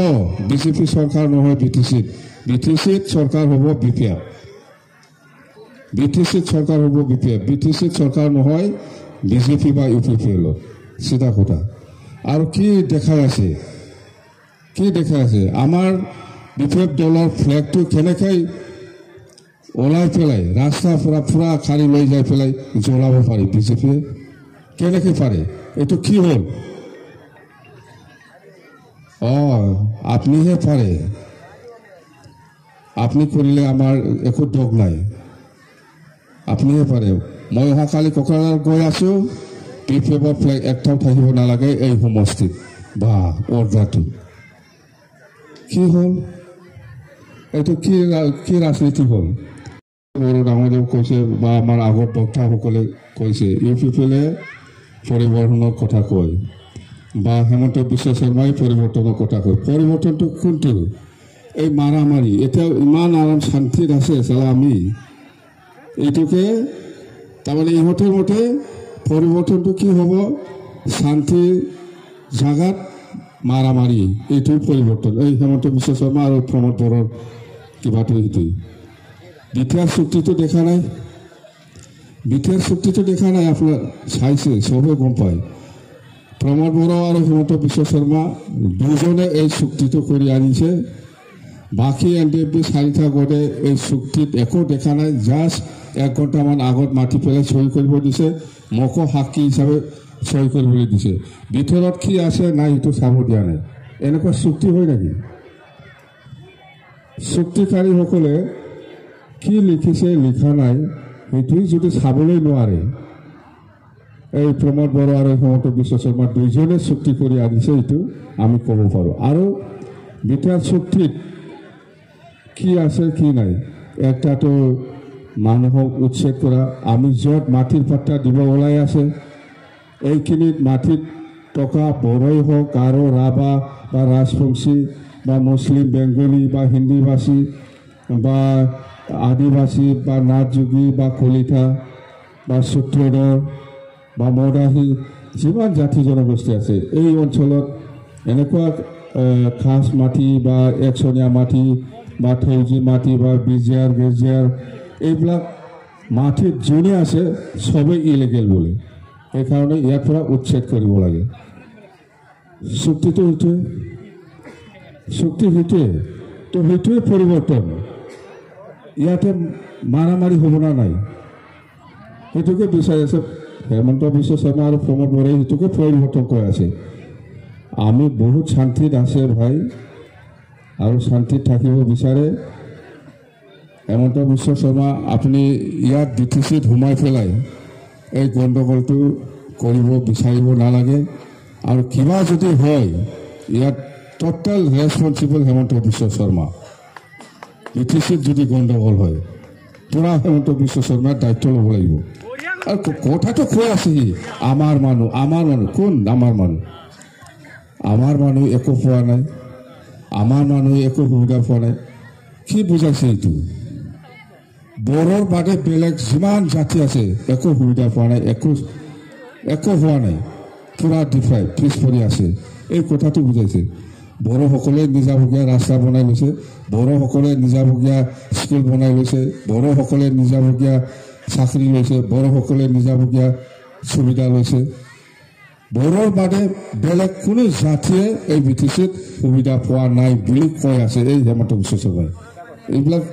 বিজেপি চৰকাৰ নহয় বিটিচিত চৰকাৰ হ'ব বিপিএফ বিটিচিত চৰকাৰ হ'ব বিপিএফ বিটিচিত চৰকাৰ নহয় বিজেপি বা ইউপিপিএল চিধা কথা আৰু কি দেখাই আছে আমাৰ বিপিএফ দলৰ ফ্লেগটো কেনেকৈ ওলাই পেলাই ৰাস্তা পুৰা খালি লৈ যাই পেলাই জ্বলাব পাৰি বিজেপিয়ে কেনেকৈ পাৰে এইটো কি হ'ল আপনিহে পাৰে আপনি কৰিলে আমাৰ একো দোষ নাই আপনিহে পাৰে মই অহাকালি কোকৰাঝাৰ গৈ আছো বিপিএফৰ ফ্লেগ একটাও থাকিব নালাগে এই সমষ্টিত বা অৰ্ডাৰটো কি হ'ল এইটো কি ৰাজনীতি হ'ল বড়ো ডাঙৰীয়াও কৈছে বা আমাৰ আগৰ বক্তাসকলে কৈছে ইউপিপিএলে পৰিৱৰ্তনৰ কথা কয় বা হেমন্ত বিশ্ব শৰ্মাই পৰিৱৰ্তনৰ কথা কয় পৰিৱৰ্তনটো কোনটো এই মাৰামাৰি এতিয়া ইমান আৰাম শান্তিত আছে চালা আমি এইটোকে তাৰমানে ইহঁতৰ মতে পৰিৱৰ্তনটো কি হ'ব শান্তি জাগাত মাৰামাৰি এইটো পৰিৱৰ্তন এই হেমন্ত বিশ্ব শৰ্মা আৰু প্ৰমোদ বড়োৰ কিবাটো এইটোৱেই বিটিআৰ চুক্তিটো দেখা নাই আপোনাৰ চাইছে চবে গম পায় প্ৰমোদ বড়ো আৰু হেমন্ত বিশ্ব শৰ্মা দুজনে এই চুক্তিটো কৰি আনিছে বাকী NDFB 4টা গোটে এই চুক্তিত একো দেখা নাই জাষ্ট 1 ঘণ্টামান আগত মাতি পেলাই সই কৰিব দিছে মোকো সাক্ষী হিচাপে সই কৰিবলৈ দিছে ভিতৰত কি আছে নাই সেইটো চাব দিয়া নাই এনেকুৱা চুক্তি হয় নেকি চুক্তিকাৰীসকলে কি লিখিছে লিখা নাই সেইটোই যদি চাবলৈ নোৱাৰে এই প্ৰমোদ বড়ো আৰু হেমন্ত বিশ্ব শৰ্মা দুইজনে চুক্তি কৰি আনিছে এইটো আমি ক'ব পাৰোঁ আৰু বিটিআৰ চুক্তিত কি আছে কি নাই একটাতো মানুহক উচ্ছেদ কৰা আমি য'ত মাটিৰ পাট্টা দিব ওলাই আছে এইখিনিত মাটিত টকা বড়োই হওক গাৰো ৰাভা বা ৰাজবংশী বা মুছলিম বেংগলী বা হিন্দীভাষী বা আদিবাসী বা নাথযোগী বা কলিতা বা সূত্ৰধৰ বা মদাহী যিমান জাতি জনগোষ্ঠী আছে এই অঞ্চলত এনেকুৱা খাস মাটি বা একচনীয়া মাটি বা থৌজি মাটি বা বিজিয়াৰ গেজিয়াৰ এইবিলাক মাটিত যোনে আছে সবেই ইলিগেল বোলে সেইকাৰণে ইয়াৰ পৰা উচ্ছেদ কৰিব লাগে চুক্তিটো সেইটোৱে পৰিৱৰ্তন ইয়াতে মাৰামাৰি হ'ব না নাই সেইটোকে বিচাৰি আছে হেমন্ত বিশ্ব শৰ্মা আৰু প্ৰমোদ বড়োই সেইটোকে পৰিৱৰ্তন কৰি আছে আমি বহুত শান্তিত আছে ভাই আৰু শান্তিত থাকিব বিচাৰে হেমন্ত বিশ্ব শৰ্মা আপুনি ইয়াত বিটিচিত সোমাই পেলাই এই গণ্ডগোলটো কৰিব বিচাৰিব নালাগে আৰু কিবা যদি হয় ইয়াত টোটাল ৰেছপন্সিবল হেমন্ত বিশ্ব শৰ্মা বিটিচিত যদি গণ্ডগোল হয় পুৰা হেমন্ত বিশ্ব শৰ্মাৰ দায়িত্ব ল'ব লাগিব আৰু কথাটো কৈ আছে আমাৰ মানুহ কোন আমাৰ মানুহ একো পোৱা নাই আমাৰ মানুহে একো সুবিধা পোৱা নাই কি বুজাইছে এইটো বড়োৰ বাদে বেলেগ যিমান জাতি আছে একো সুবিধা পোৱা নাই একো হোৱা নাই পুৰা ডিফাই পিছ পৰি আছে এই কথাটো বুজাইছে বড়োসকলে নিজাববীয়া ৰাস্তা বনাই লৈছে বড়োসকলে নিজাববীয়া স্কুল বনাই লৈছে বড়োসকলে নিজাববীয়া চাকৰি লৈছে বড়োসকলে নিজাববীয়া সুবিধা লৈছে বড়োৰ বাদে বেলেগ কোনো জাতিয়ে এই বিটিচিত সুবিধা পোৱা নাই বুলি কৈ আছে এই হেমন্ত বিশ্ব শৰ্মাই এইবিলাক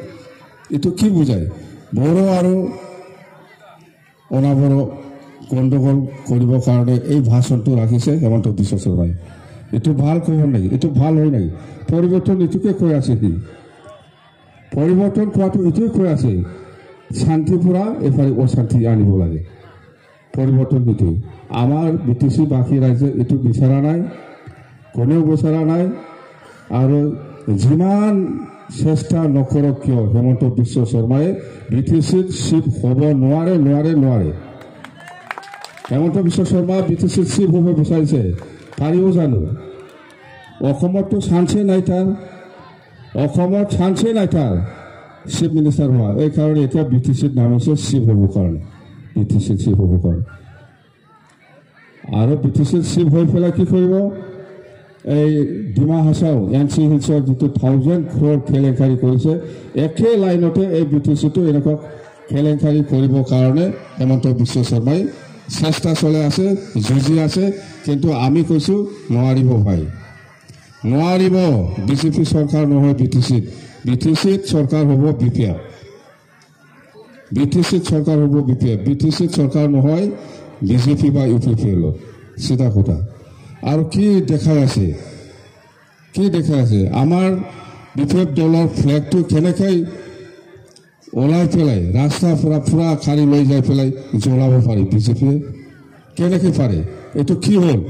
এইটো কি বুজায় বড়ো আৰু অনাবড়ো গণ্ডগোল কৰিবৰ কাৰণে এই ভাষণটো ৰাখিছে হেমন্ত বিশ্ব শৰ্মাই এইটো ভাল খবৰ নেকি এইটো ভাল হয় নেকি পৰিৱৰ্তন এইটোকে কৈ আছে পৰিৱৰ্তন কোৱাটো এইটোৱে কৈ আছে শান্তি পৰা এফালে অশান্তি আনিব লাগে পৰিৱৰ্তন এইটো আমাৰ বিটিচি বাকী ৰাইজে এইটো বিচৰা নাই কোনেও বিচৰা নাই আৰু যিমান চেষ্টা নকৰক কিয় হেমন্ত বিশ্ব শৰ্মাই বিটিচিত চিফ হ'ব নোৱাৰে হেমন্ত বিশ্ব শৰ্মা বিটিচিত চিফ হ'ব বিচাৰিছে পাৰিব জানো অসমতো চান্সে নাই তাৰ অসমত চান্সে নাই তাৰ চিফ মিনিষ্টাৰ হোৱা এই কাৰণে এতিয়া BTCত নামিছে চিফ হ'ব কাৰণে BTCত চিফ হ'ব কাৰণে আৰু BTCত চিফ হৈ পেলাই কি কৰিব এই ডিমা হাছাও NC হিলছৰ যিটো 1000 crore কেলেংকাৰী কৰিছে একে লাইনতে এই BTCটো এনেকুৱা কেলেংকাৰী কৰিবৰ কাৰণে হেমন্ত বিশ্ব শৰ্মাই চেষ্টা চলাই আছে যুঁজি আছে কিন্তু আমি কৈছোঁ নোৱাৰিব ভাই নোৱাৰিব বিজেপি চৰকাৰ নহয় BTCত চৰকাৰ হ'ব BTCত চৰকাৰ হ'ব BTCত চৰকাৰ নহয় বিজেপি বা UPPL চিধা কথা আৰু কি দেখাই আছে আমাৰ BPF দলৰ ফ্লেগটো কেনেকৈ ওলাই পেলাই ৰাস্তাৰ পৰা পুৰা খাৰি লৈ যাই পেলাই জ্বলাব পাৰি বিজেপিয়ে কেনেকৈ পাৰে এইটো কি হ'ল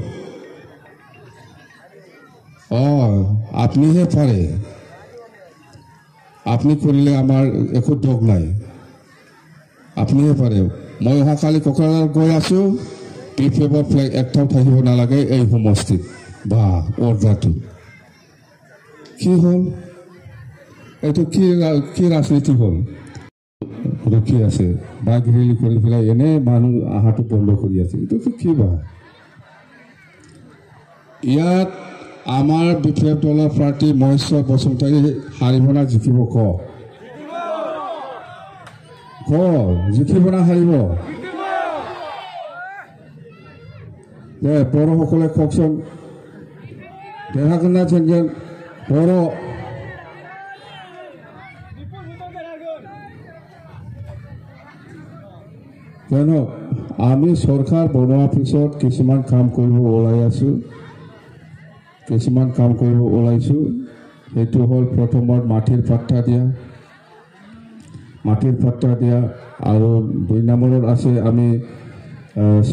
আপনিহে পাৰে আপনি কৰিলে আমাৰ একো দোষ নাই আপনিহে পাৰে মই অহাকালি কোকৰাঝাৰ গৈ আছোঁ BPFৰ ফ্লেগ একটাও থাকিব নালাগে এই সমষ্টিত বা অৰ্ডাৰটো কি হ'ল এইটো কি ৰাজনীতি হ'ল ৰখি আছে বাঘ ৰেলী কৰি পেলাই এনে মানুহ আহাটো বন্ধ কৰি আছে এইটো কি বা ইয়াত আমাৰ BPF দলৰ প্ৰাৰ্থী মহেশ্বৰ বসুমতাৰী হাৰিব না জিকিব জিকিব না হাৰিব বড়োসকলে কওকচোন দেহাকন্যা চেংগেন বড়ো কিয়নো আমি চৰকাৰ বনোৱাৰ পিছত কিছুমান কাম কৰিব ওলাইছোঁ সেইটো হ'ল প্ৰথমত মাটিৰ পাট্টা দিয়া আৰু 2 নম্বৰত আছে আমি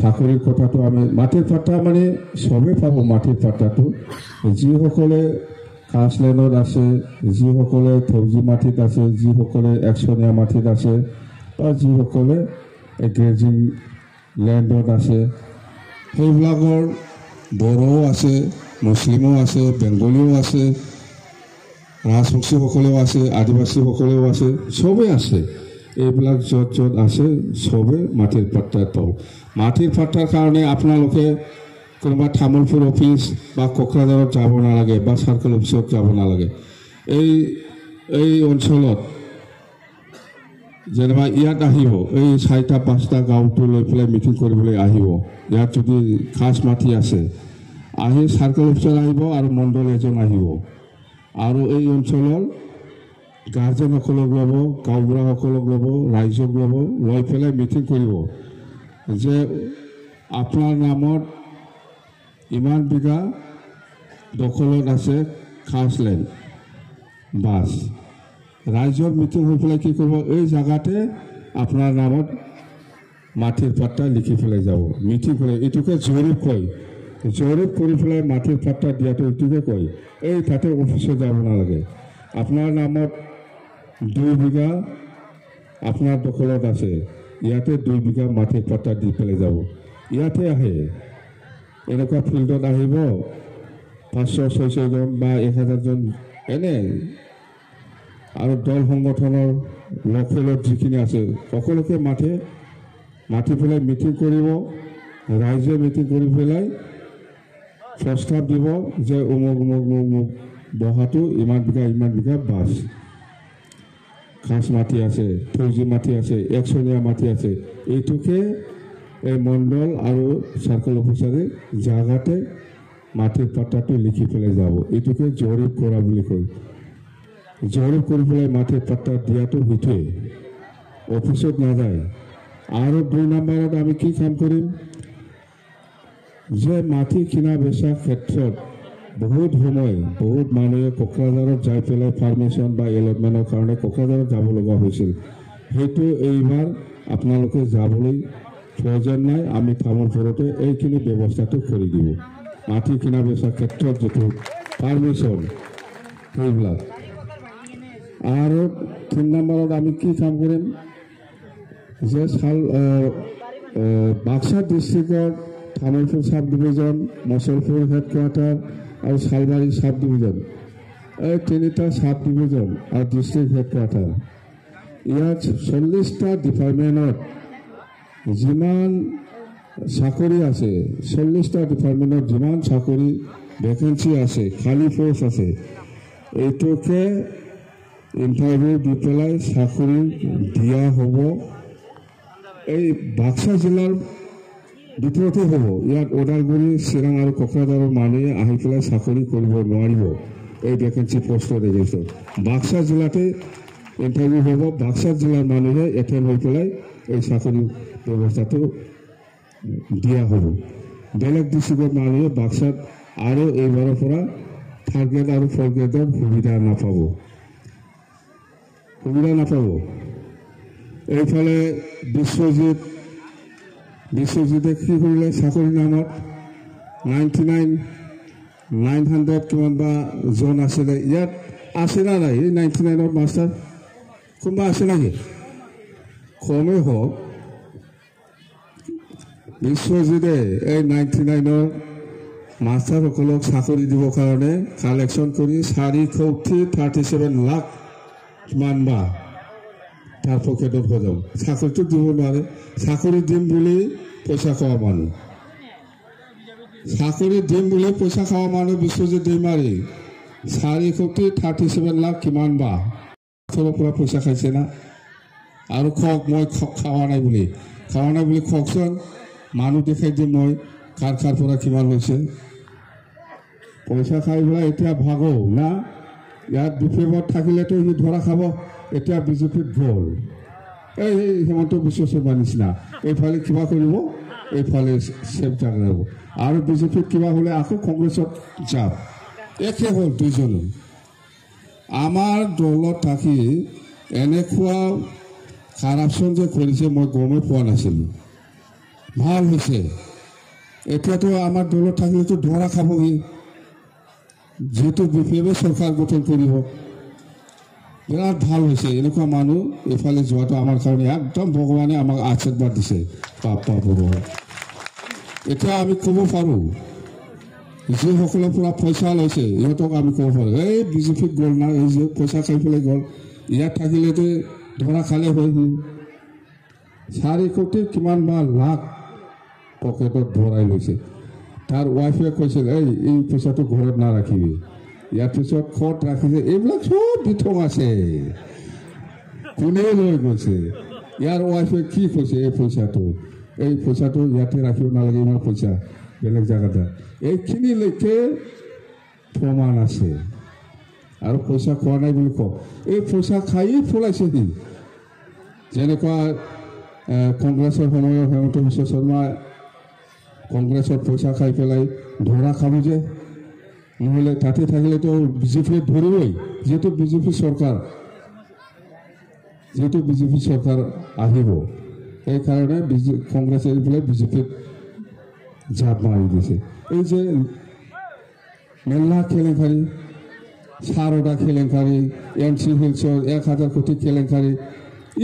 চাকৰিৰ কথাটো আমি মাটিৰ পাট্টা মানে চবেই পাব মাটিৰ পাট্টাটো যিসকলে কাছ লাইনত আছে যিসকলে ফৌজি মাটিত আছে যিসকলে একচনীয়া মাটিত আছে বা যিসকলে গ্ৰেজিং লেণ্ডত আছে সেইবিলাকৰ বড়োও আছে মুছলিমো আছে বেংগলীও আছে ৰাজবংশীসকলেও আছে আদিবাসীসকলেও আছে চবেই আছে এইবিলাক য'ত আছে চবে মাটিৰ পাট্টাত পাব মাটিৰ পাট্টাৰ কাৰণে আপোনালোকে কোনোবা তামোলপুৰ অফিচ বা কোকৰাঝাৰত যাব নালাগে বা চাৰ্কল অফিচত যাব নালাগে এই অঞ্চলত যেনিবা ইয়াত আহিব এই 4টা-5টা গাঁৱটো লৈ পেলাই মিটিং কৰিবলৈ আহিব ইয়াত যদি খাছ মাটি আছে আহি চাৰ্কল অফিচত আহিব আৰু মণ্ডল এজন আহিব আৰু এই অঞ্চলৰ গাৰ্জেনসকলক ল'ব গাঁওবুঢ়াসকলক ল'ব ৰাইজক ল'ব লৈ পেলাই মিটিং কৰিব যে আপোনাৰ নামত ইমান বিঘা দখলত আছে খাছ লেণ্ড বাছ ৰাইজৰ মিটিং হৈ পেলাই কি কৰিব এই জায়গাতে আপোনাৰ নামত মাটিৰ পাট্টা লিখি পেলাই যাব মিটিং কৰি এইটোকে জৰীপ কৰি পেলাই মাটিৰ পাট্টা দিয়াটো এইটোকে কয় এই তাতে অফিচত যাব নালাগে আপোনাৰ নামত 2 বিঘা আপোনাৰ দখলত আছে ইয়াতে 2 বিঘা মাটিৰ পাট্টা দি পেলাই যাব ইয়াতে আহে এনেকুৱা ফিল্ডত আহিব 500-600 জন বা 1000 জন এনে আৰু দল সংগঠনৰ লোকেলত যিখিনি আছে সকলোকে মাতি পেলাই মিটিং কৰিব ৰাইজে মিটিং কৰি পেলাই প্ৰস্তাৱ দিব যে অমুক বহাটো ইমান বিঘা বাছ খাছ মাটি আছে ফৌজি মাটি আছে একচনীয়া মাটি আছে এইটোকে এই মণ্ডল আৰু চাৰ্কল অফিচাৰে জাগাতে মাটিৰ পাট্টাটো লিখি পেলাই যাব এইটোকে জৰীপ কৰা বুলি কয় জৰীপ কৰি পেলাই মাটিৰ পাট্টা দিয়াটো সেইটোৱে অফিচত নাযায় আৰু 2 নম্বৰত আমি কি কাম কৰিম যে মাটি কিনা বেচা ক্ষেত্ৰত বহুত মানুহে কোকৰাঝাৰত যাই পেলাই পাৰ্মিশ্যন বা এলটমেণ্টৰ কাৰণে কোকৰাঝাৰত যাব লগা হৈছিল সেইটো এইবাৰ আপোনালোকে যাবলৈ প্ৰয়োজন নাই আমি তামোলপুৰতে এইখিনি ব্যৱস্থাটো কৰি দিব মাটি কিনা বেচা ক্ষেত্ৰত যিটো পাৰ্মিশ্যন সেইবিলাক আৰু 3 নম্বৰত আমি কি কাম কৰিম যে বাক্সা ডিষ্ট্ৰিক্টৰ Tamulpur sub division Musalpur headquarter আৰু শালবাৰী সাব ডিভিজন এই তিনিটা সাব ডিভিজন আৰু ডিষ্ট্ৰিক্ট হেডকোৱাৰ্টাৰ ইয়াত 40টা ডিপাৰ্টমেণ্টত যিমান চাকৰি আছে 40টা ডিপাৰ্টমেণ্টত যিমান চাকৰি ভেকেঞ্চি আছে খালী পোষ্ট আছে এইটোকে ইণ্টাৰভিউ দি পেলাই চাকৰি দিয়া হ'ব এই বাক্সা জিলাৰ ভিতৰতে হ'ব ইয়াত ওদালগুৰি চিৰাং আৰু কোকৰাঝাৰৰ মানুহে আহি পেলাই চাকৰি কৰিব নোৱাৰিব এই ভেকেঞ্চি পোষ্টৰ এগেইনষ্টত বাক্সা জিলাতে ইণ্টাৰভিউ হ'ব বাক্সা জিলাৰ মানুহে এটেণ্ড হৈ পেলাই এই চাকৰি ব্যৱস্থাটো দিয়া হ'ব বেলেগ ডিষ্ট্ৰিক্টৰ মানুহে বাক্সাত আৰু এইবাৰৰ পৰা থাৰ্ড গ্ৰেড আৰু ফ'ৰ্থ গ্ৰেডৰ সুবিধা নাপাব এইফালে বিশ্বজিতে কি কৰিলে চাকৰি নামত 900 কিমান বা জন আছিলে ইয়াত আছে না নাই এই 99ৰ মাষ্টাৰ কোনোবা আছে নেকি কমেই হওক বিশ্বজিতে এই 99ৰ মাষ্টাৰসকলক চাকৰি দিবৰ কাৰণে কালেকশ্যন কৰি 437 লাখ কিমান বা তাৰ পকেটত বজাব চাকৰিটো দিব নোৱাৰে চাকৰি দিম বুলি পইচা খোৱা মানুহ বিশ্বজিৎ দৈমাৰী 437 লাখ কিমান বা পৰা পইচা খাইছে না আৰু খওক মই খাৱা নাই বুলি খওকচোন মানুহ দেখাই দিম মই কাৰ পৰা কিমান লৈছে পইচা খাই পেলাই এতিয়া ভাগো না ইয়াত বিপেমত থাকিলেতো সি ধৰা খাব এতিয়া বিজেপিত গ'ল এই হেমন্ত বিশ্ব শৰ্মা নিচিনা এইফালে কিবা কৰিব এইফালে চেপ্টাৰ যাব আৰু বিজেপিত কিবা হ'লে আকৌ কংগ্ৰেছত যাব একে হ'ল দুইজনে আমাৰ দলত থাকি এনেকুৱা কাৰাপশ্যন যে কৰিছে মই গমেই পোৱা নাছিলোঁ ভাল হৈছে এতিয়াতো আমাৰ দলত থাকিলেতো ধৰা খাবহি যেহেতু বিপিএমে চৰকাৰ গঠন কৰিব বিৰাট ভাল হৈছে এনেকুৱা মানুহ এইফালে যোৱাটো আমাৰ কাৰণে একদম ভগৱানে আমাক আশীৰ্বাদ দিছে এতিয়া আমি ক'ব পাৰোঁ যিসকলৰ পৰা পইচা লৈছে ইহঁতক আমি ক'ব পাৰোঁ এই বিজেপিত গ'ল না এই যে পইচা খাই পেলাই গ'ল ইয়াত থাকিলেতো ধৰা খালে হয় 4 কোটি কিমান বা লাখ পকেটত ভৰাই লৈছে তাৰ ৱাইফে কৈছিল এই পইচাটো ঘৰত নাৰাখিবি ইয়াৰ পিছত ক'ত ৰাখিছে এইবিলাক চব বিথং আছে কোনে লৈ গৈছে ইয়াৰ ৱাইফে কি কৈছে এই পইচাটো ইয়াতে ৰাখিব নালাগে ইমান পইচা বেলেগ জেগাতে এইখিনিলৈকে প্ৰমাণ আছে আৰু পইচা খোৱা নাই বুলি কওঁ এই পইচা খায়েই ফুলাইছে সি যেনেকুৱা কংগ্ৰেছৰ সময়ত হেমন্ত বিশ্ব শৰ্মা কংগ্ৰেছত পইচা খাই পেলাই ধৰা খাব যে নহ'লে তাতে থাকিলেতো বিজেপিয়ে ধৰিবই যিহেতু বিজেপি চৰকাৰ আহিব সেইকাৰণে কংগ্ৰেছে এৰি পেলাই বিজেপিত জাপ মাৰি দিছে এই যে মেলা কেলেংকাৰী সাৰদা কেলেংকাৰী NC হিলছৰ 1000 কোটি কেলেংকাৰী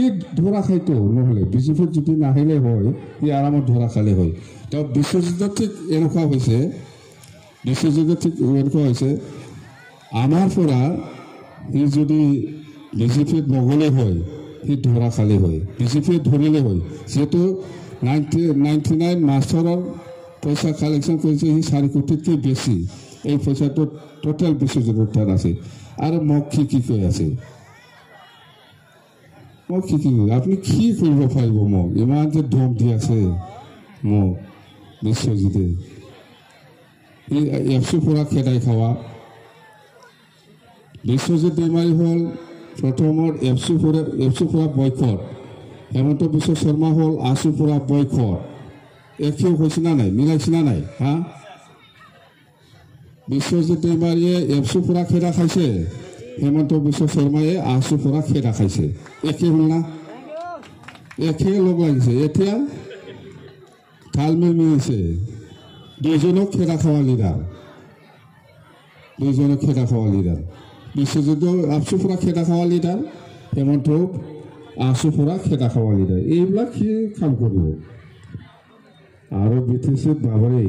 ই ধৰা খাইতো নহ'লে বিজেপিত যদি নাহিলে হয় ই আৰামত ধৰা খালে হয় তো বিশ্বজিৎৰ ঠিক এনেকুৱা হৈছে আমাৰ পৰা সি যদি বিজেপিত নগ'লে হয় সি ধৰা খালে হয় বিজেপিয়ে ধৰিলে হয় যিহেতু 99 মাষ্টাৰৰ পইচা কালেকশ্যন কৰিছে সি 4 কোটিতকৈ বেছি এই পইচাটো টোটেল বিশ্বজিৎৰ তাত আছে আৰু মোক কি কৈ আছে আপুনি কি কৰিব পাৰিব মোক ইমান যে ধম দি আছে মোক বিশ্বজিতে এফচি পৰা খেদাই খাৱা বিশ্বজিৎ দৈমাৰী হ'ল প্ৰথমত এফচি পৰা বয়কট হেমন্ত বিশ্ব শৰ্মা হ'ল ASU পৰা বয়কট একেও হৈছে না নাই মিলাইছে না নাই হা বিশ্বজিৎ দৈমাৰীয়ে এফচি পৰা খেদা খাইছে হেমন্ত বিশ্ব শৰ্মায়ে ASU পৰা খেদা খাইছে একে হ'ল না একে লগ লাগিছে এতিয়া তালমেল মিলিছে দুইজনক খেদা খোৱা লিডাৰ বিশ্বজিৎ ASU পৰা খেদা খোৱা লিডাৰ হেমন্ত ASU পৰা খেদা খোৱা লিডাৰ এইবিলাক কি কাম কৰিব আৰু BTCত বাবৰে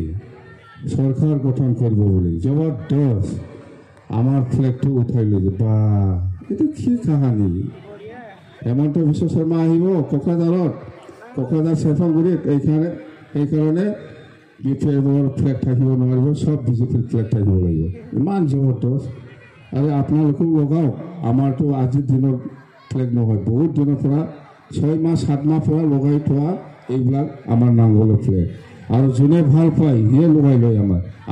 সৰকাৰ গঠন কৰব বলে জবৰদস্ত আমাৰ ফ্লেগটো উঠাই লৈ বা এইটো কি কাহানী হেমন্ত বিশ্ব শৰ্মা আহিব কোকৰাঝাৰ চেৰফাংগুৰিত এইকাৰণে BPFৰ ফ্লেগ থাকিব নোৱাৰিব সব বিজেপিৰ ফ্লেগ থাকিব লাগিব ইমান জবৰদস্ত আৰু আপোনালোকেও লগাওক আমাৰতো আজিৰ দিনৰ ফ্লেগ নহয় বহুত দিনৰ পৰা 6 মাহ 7 মাহ পৰা লগাই থোৱা এইবিলাক আমাৰ নাংগলৰ ফ্লেগ আৰু যোনে ভাল পায় সিয়ে লগাই লয়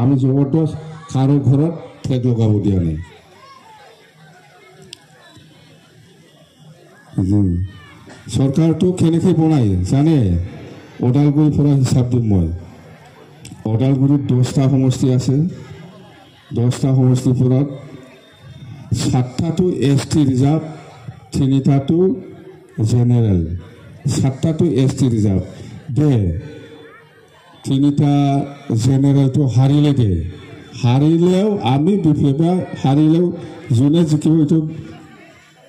আমি জবৰদস্ত কাৰো ঘৰত ফ্লেগ লগাব দিয়া নাই চৰকাৰটো কেনেকৈ বনাই জানে ওদালগুৰিৰ পৰা হিচাপ দিম মই ওদালগুৰিত 10টা সমষ্টি আছে 10টা সমষ্টিবোৰত 7টাটো ST ৰিজাৰ্ভ 3টাটো জেনেৰেল 7টাটো ST ৰিজাৰ্ভ দে 3টা জেনেৰেলটো হাৰিলেও আমি BPF হাৰিলেও যোনে জিকিব এইটো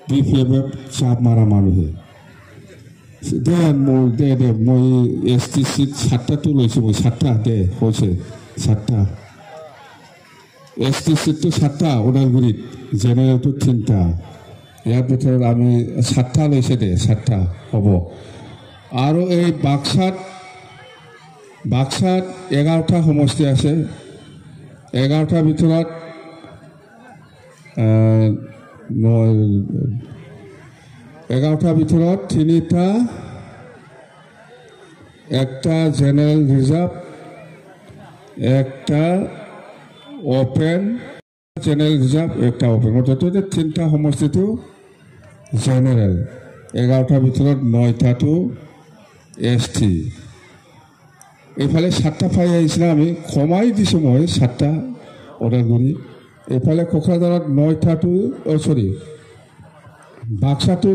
BPF চাপ মাৰা মানুহে দে মই ST চিট 7টাটো লৈছোঁ মই 7টা দে হৈছে 7টা ST চিটটো 7টা ওদালগুৰিত জেনেৰেলটো 3টা ইয়াৰ ভিতৰত আমি 7টা লৈছে দে 7টা হ'ব আৰু এই বাক্সাত 11টা সমষ্টি আছে 11টাৰ ভিতৰত 11টাৰ ভিতৰত 3টা একটা জেনেৰেল ৰিজাৰ্ভ একটা ওপেন জেনেৰেল ৰিজাৰ্ভ একটা ওপেন মুঠতে 3টা সমষ্টিটো জেনেৰেল 11টাৰ ভিতৰত 9টাটো ST এইফালে 7টা পাই আহিছিলে আমি কমাই দিছোঁ মই 7টা ওদালগুৰি এইফালে কোকৰাঝাৰত 9টাটো বাক্সাটো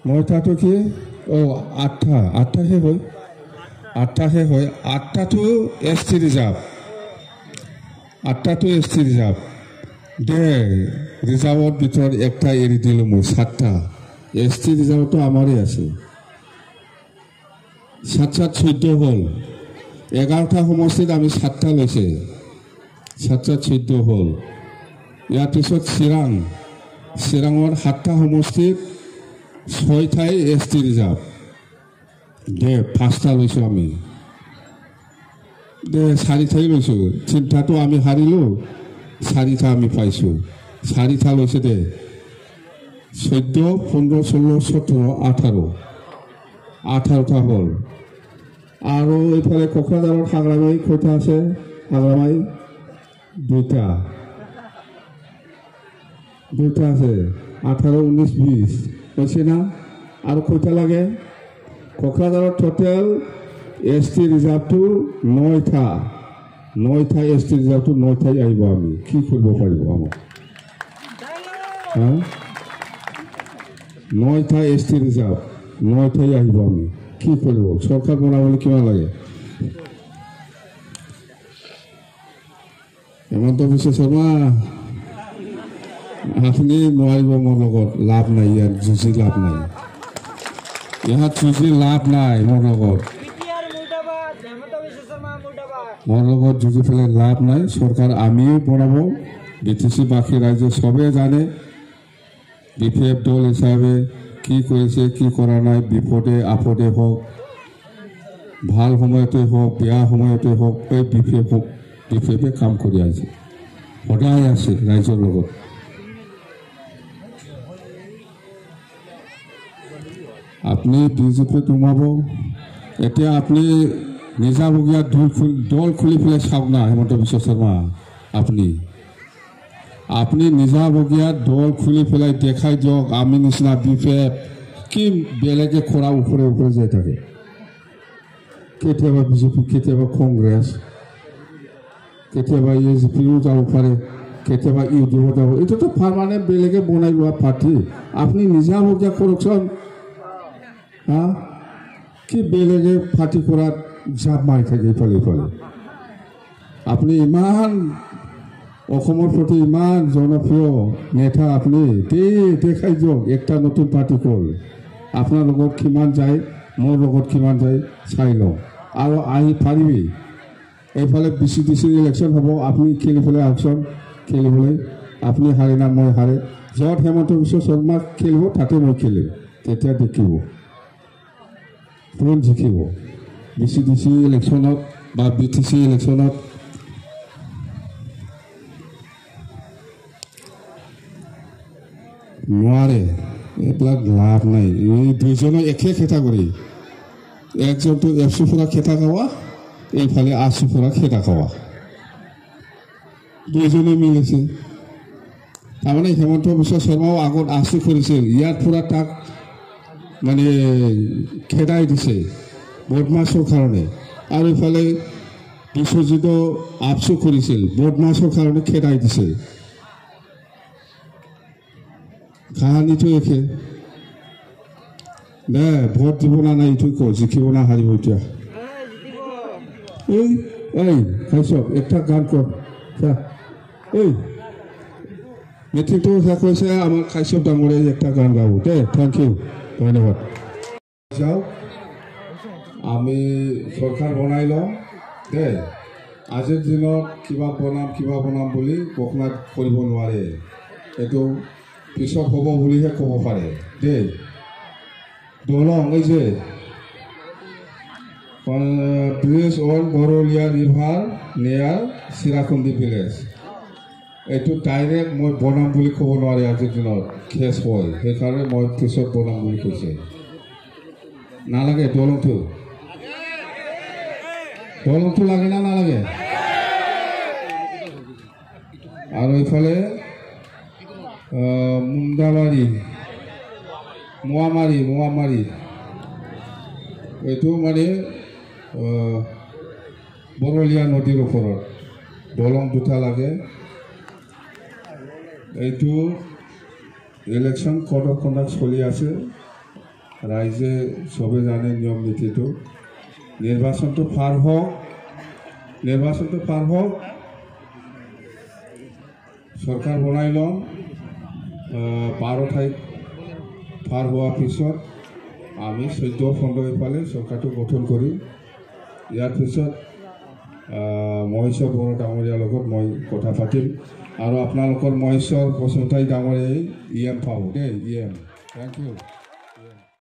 9টাটো কি 8টাহে হয় 8টাটো ST ৰিজাৰ্ভ 8টাটো ST ৰিজাৰ্ভ দে ৰিজাৰ্ভৰ ভিতৰত একটা এৰি দিলোঁ মই 7টা ST ৰিজাৰ্ভটো আমাৰেই আছে 7-14 হ'ল 11টা সমষ্টিত আমি 7টা লৈছে 7-14 হ'ল ইয়াৰ পিছত চিৰাঙৰ 7টা সমষ্টিত 6টাই ST ৰিজাৰ্ভ দে 5টা লৈছোঁ আমি দে 4টাই লৈছোঁ 3টাটো আমি হাৰিলোঁ 4টা আমি পাইছোঁ 4টা লৈছে দে 14 15 16 17 18টা হ'ল আৰু এইফালে কোকৰাঝাৰত হাগ্ৰামাই কেইটা আছে হাগ্ৰামাই 2টা আছে 18 19 20 হৈছে না আৰু কেইটা লাগে কোকৰাঝাৰত টোটেল ST ৰিজাৰ্ভটো 9টা ST ৰিজাৰ্ভটো 9টাই আহিব আমি কি কৰিব পাৰিব আমাক 9টা ST ৰিজাৰ্ভ 9টাই আহিব আমি কি কৰিব চৰকাৰ বনাবলৈ কিমান লাগে হেমন্ত বিশ্ব শৰ্মা আপুনি নোৱাৰিব মোৰ লগত লাভ নাই ইয়াত যুঁজি লাভ নাই মোৰ লগত যুঁজি পেলাই লাভ নাই চৰকাৰ আমিও বনাব BTC বাকী ৰাইজে চবে জানে BPF দল হিচাপে কি কৰিছে কি কৰা নাই বিপদে আপদে হওক ভাল সময়তে হওক বেয়া সময়তে হওক এই BPFে কাম কৰি আছে সদায় আছে ৰাইজৰ লগত আপনি BJPত সোমাব এতিয়া আপনি নিজাবগীয়া দল খুলি পেলাই চাওক না হেমন্ত বিশ্ব শৰ্মা আপনি নিজাবগীয়া দল খুলি পেলাই দেখাই দিয়ক আমি নিচিনা BPF কি বেলেগে খোৰা ওপৰে যাই থাকে কেতিয়াবা BJP কেতিয়াবা কংগ্ৰেছ কেতিয়াবা AJPও যাব পাৰে কেতিয়াবা UDF যাব এইটোতো পাৰ্মানেণ্ট বেলেগে বনাই লোৱা পাৰ্টি আপনি নিজাবগীয়া কৰকচোন কি বেলেগে পাৰ্টি কৰাত জাপ মাৰি থাকে ইফালে আপনি ইমান অসমৰ প্ৰতি ইমান জনপ্ৰিয় নেতা আপনি দেখাই দিয়ক একটা নতুন পাৰ্টি কল আপোনাৰ লগত কিমান যায় মোৰ লগত কিমান যায় চাই লওঁ আৰু আহি পাৰিবি এইফালে BCDC ইলেকশ্যন হ'ব আপুনি খেলিবলৈ আহকচোন খেলিবলৈ আপুনি হাৰে না মই হাৰে য'ত হেমন্ত বিশ্ব শৰ্মা খেলিব তাতে মই খেলিম তেতিয়া দেখিব কোন জিকিব BCDC ইলেকশ্যনত বা BTC ইলেকশ্যনত নোৱাৰে এইবিলাক লাভ নাই এই দুইজনে একে কেটাগৰী একজনটো এফচি পৰা খেতা খাৱা এইফালে আচি পৰা খেতা খাৱা দুইজনে মিলিছে তাৰমানে হেমন্ত বিশ্ব শৰ্মাও আগত আচি কৰিছিল ইয়াত পৰা তাক মানে খেদাই দিছে বদমাছৰ কাৰণে আৰু এইফালে বিশ্বজিত আপচু কৰিছিল বদমাছৰ কাৰণে খেদাই দিছে কাহানীটো একে দে ভোট দিব না নাই এইটো কওঁ জিকিব না হাৰিব এতিয়া এই এই খাইছক একটা গান কৰ এই মিটিংটো শেষ হৈছে আমাৰ খাইছক ডাঙৰীয়াই একটা গান গাব দে থেংক ইউ ধন্যবাদ যাওঁ আমি চৰকাৰ বনাই লওঁ দে আজিৰ দিনত কিবা বনাম বুলি ঘোষণা কৰিব নোৱাৰে এইটো পিছত হ'ব বুলিহে ক'ব পাৰে দেই দলং এই যে ব্ৰিজ অন বৰলীয়া ৰিভাৰ নিয়াৰ চিৰাকুণ্ডি ভিলেজ এইটো ডাইৰেক্ট মই বনাম বুলি ক'ব নোৱাৰে আজিৰ দিনত কেছ হয় সেইকাৰণে মই পিছত বনাম বুলি কৈছে নালাগে দলংটো লাগে না নালাগে আৰু এইফালে মুন্দাবাৰী মোৱামাৰী এইটো মানে বৰলীয়া নদীৰ ওপৰত দলং দুটা লাগে এইটো ইলেকশ্যন কোড অফ কণ্ডাক্ট চলি আছে ৰাইজে চবে জানে নিয়ম নীতিটো নিৰ্বাচনটো পাৰ হওক চৰকাৰ বনাই ল'ম 12 ঠাইত পাৰ হোৱাৰ পিছত আমি 14 খণ্ড এইফালে চৰকাৰটো গঠন কৰিম ইয়াৰ পিছত মহেশ্বৰ বড়ো ডাঙৰীয়াৰ লগত মই কথা পাতিম আৰু আপোনালোকৰ মহেশ্বৰ বসুমতাৰী ডাঙৰীয়াই EM পাব দেই EM থেংক ইউ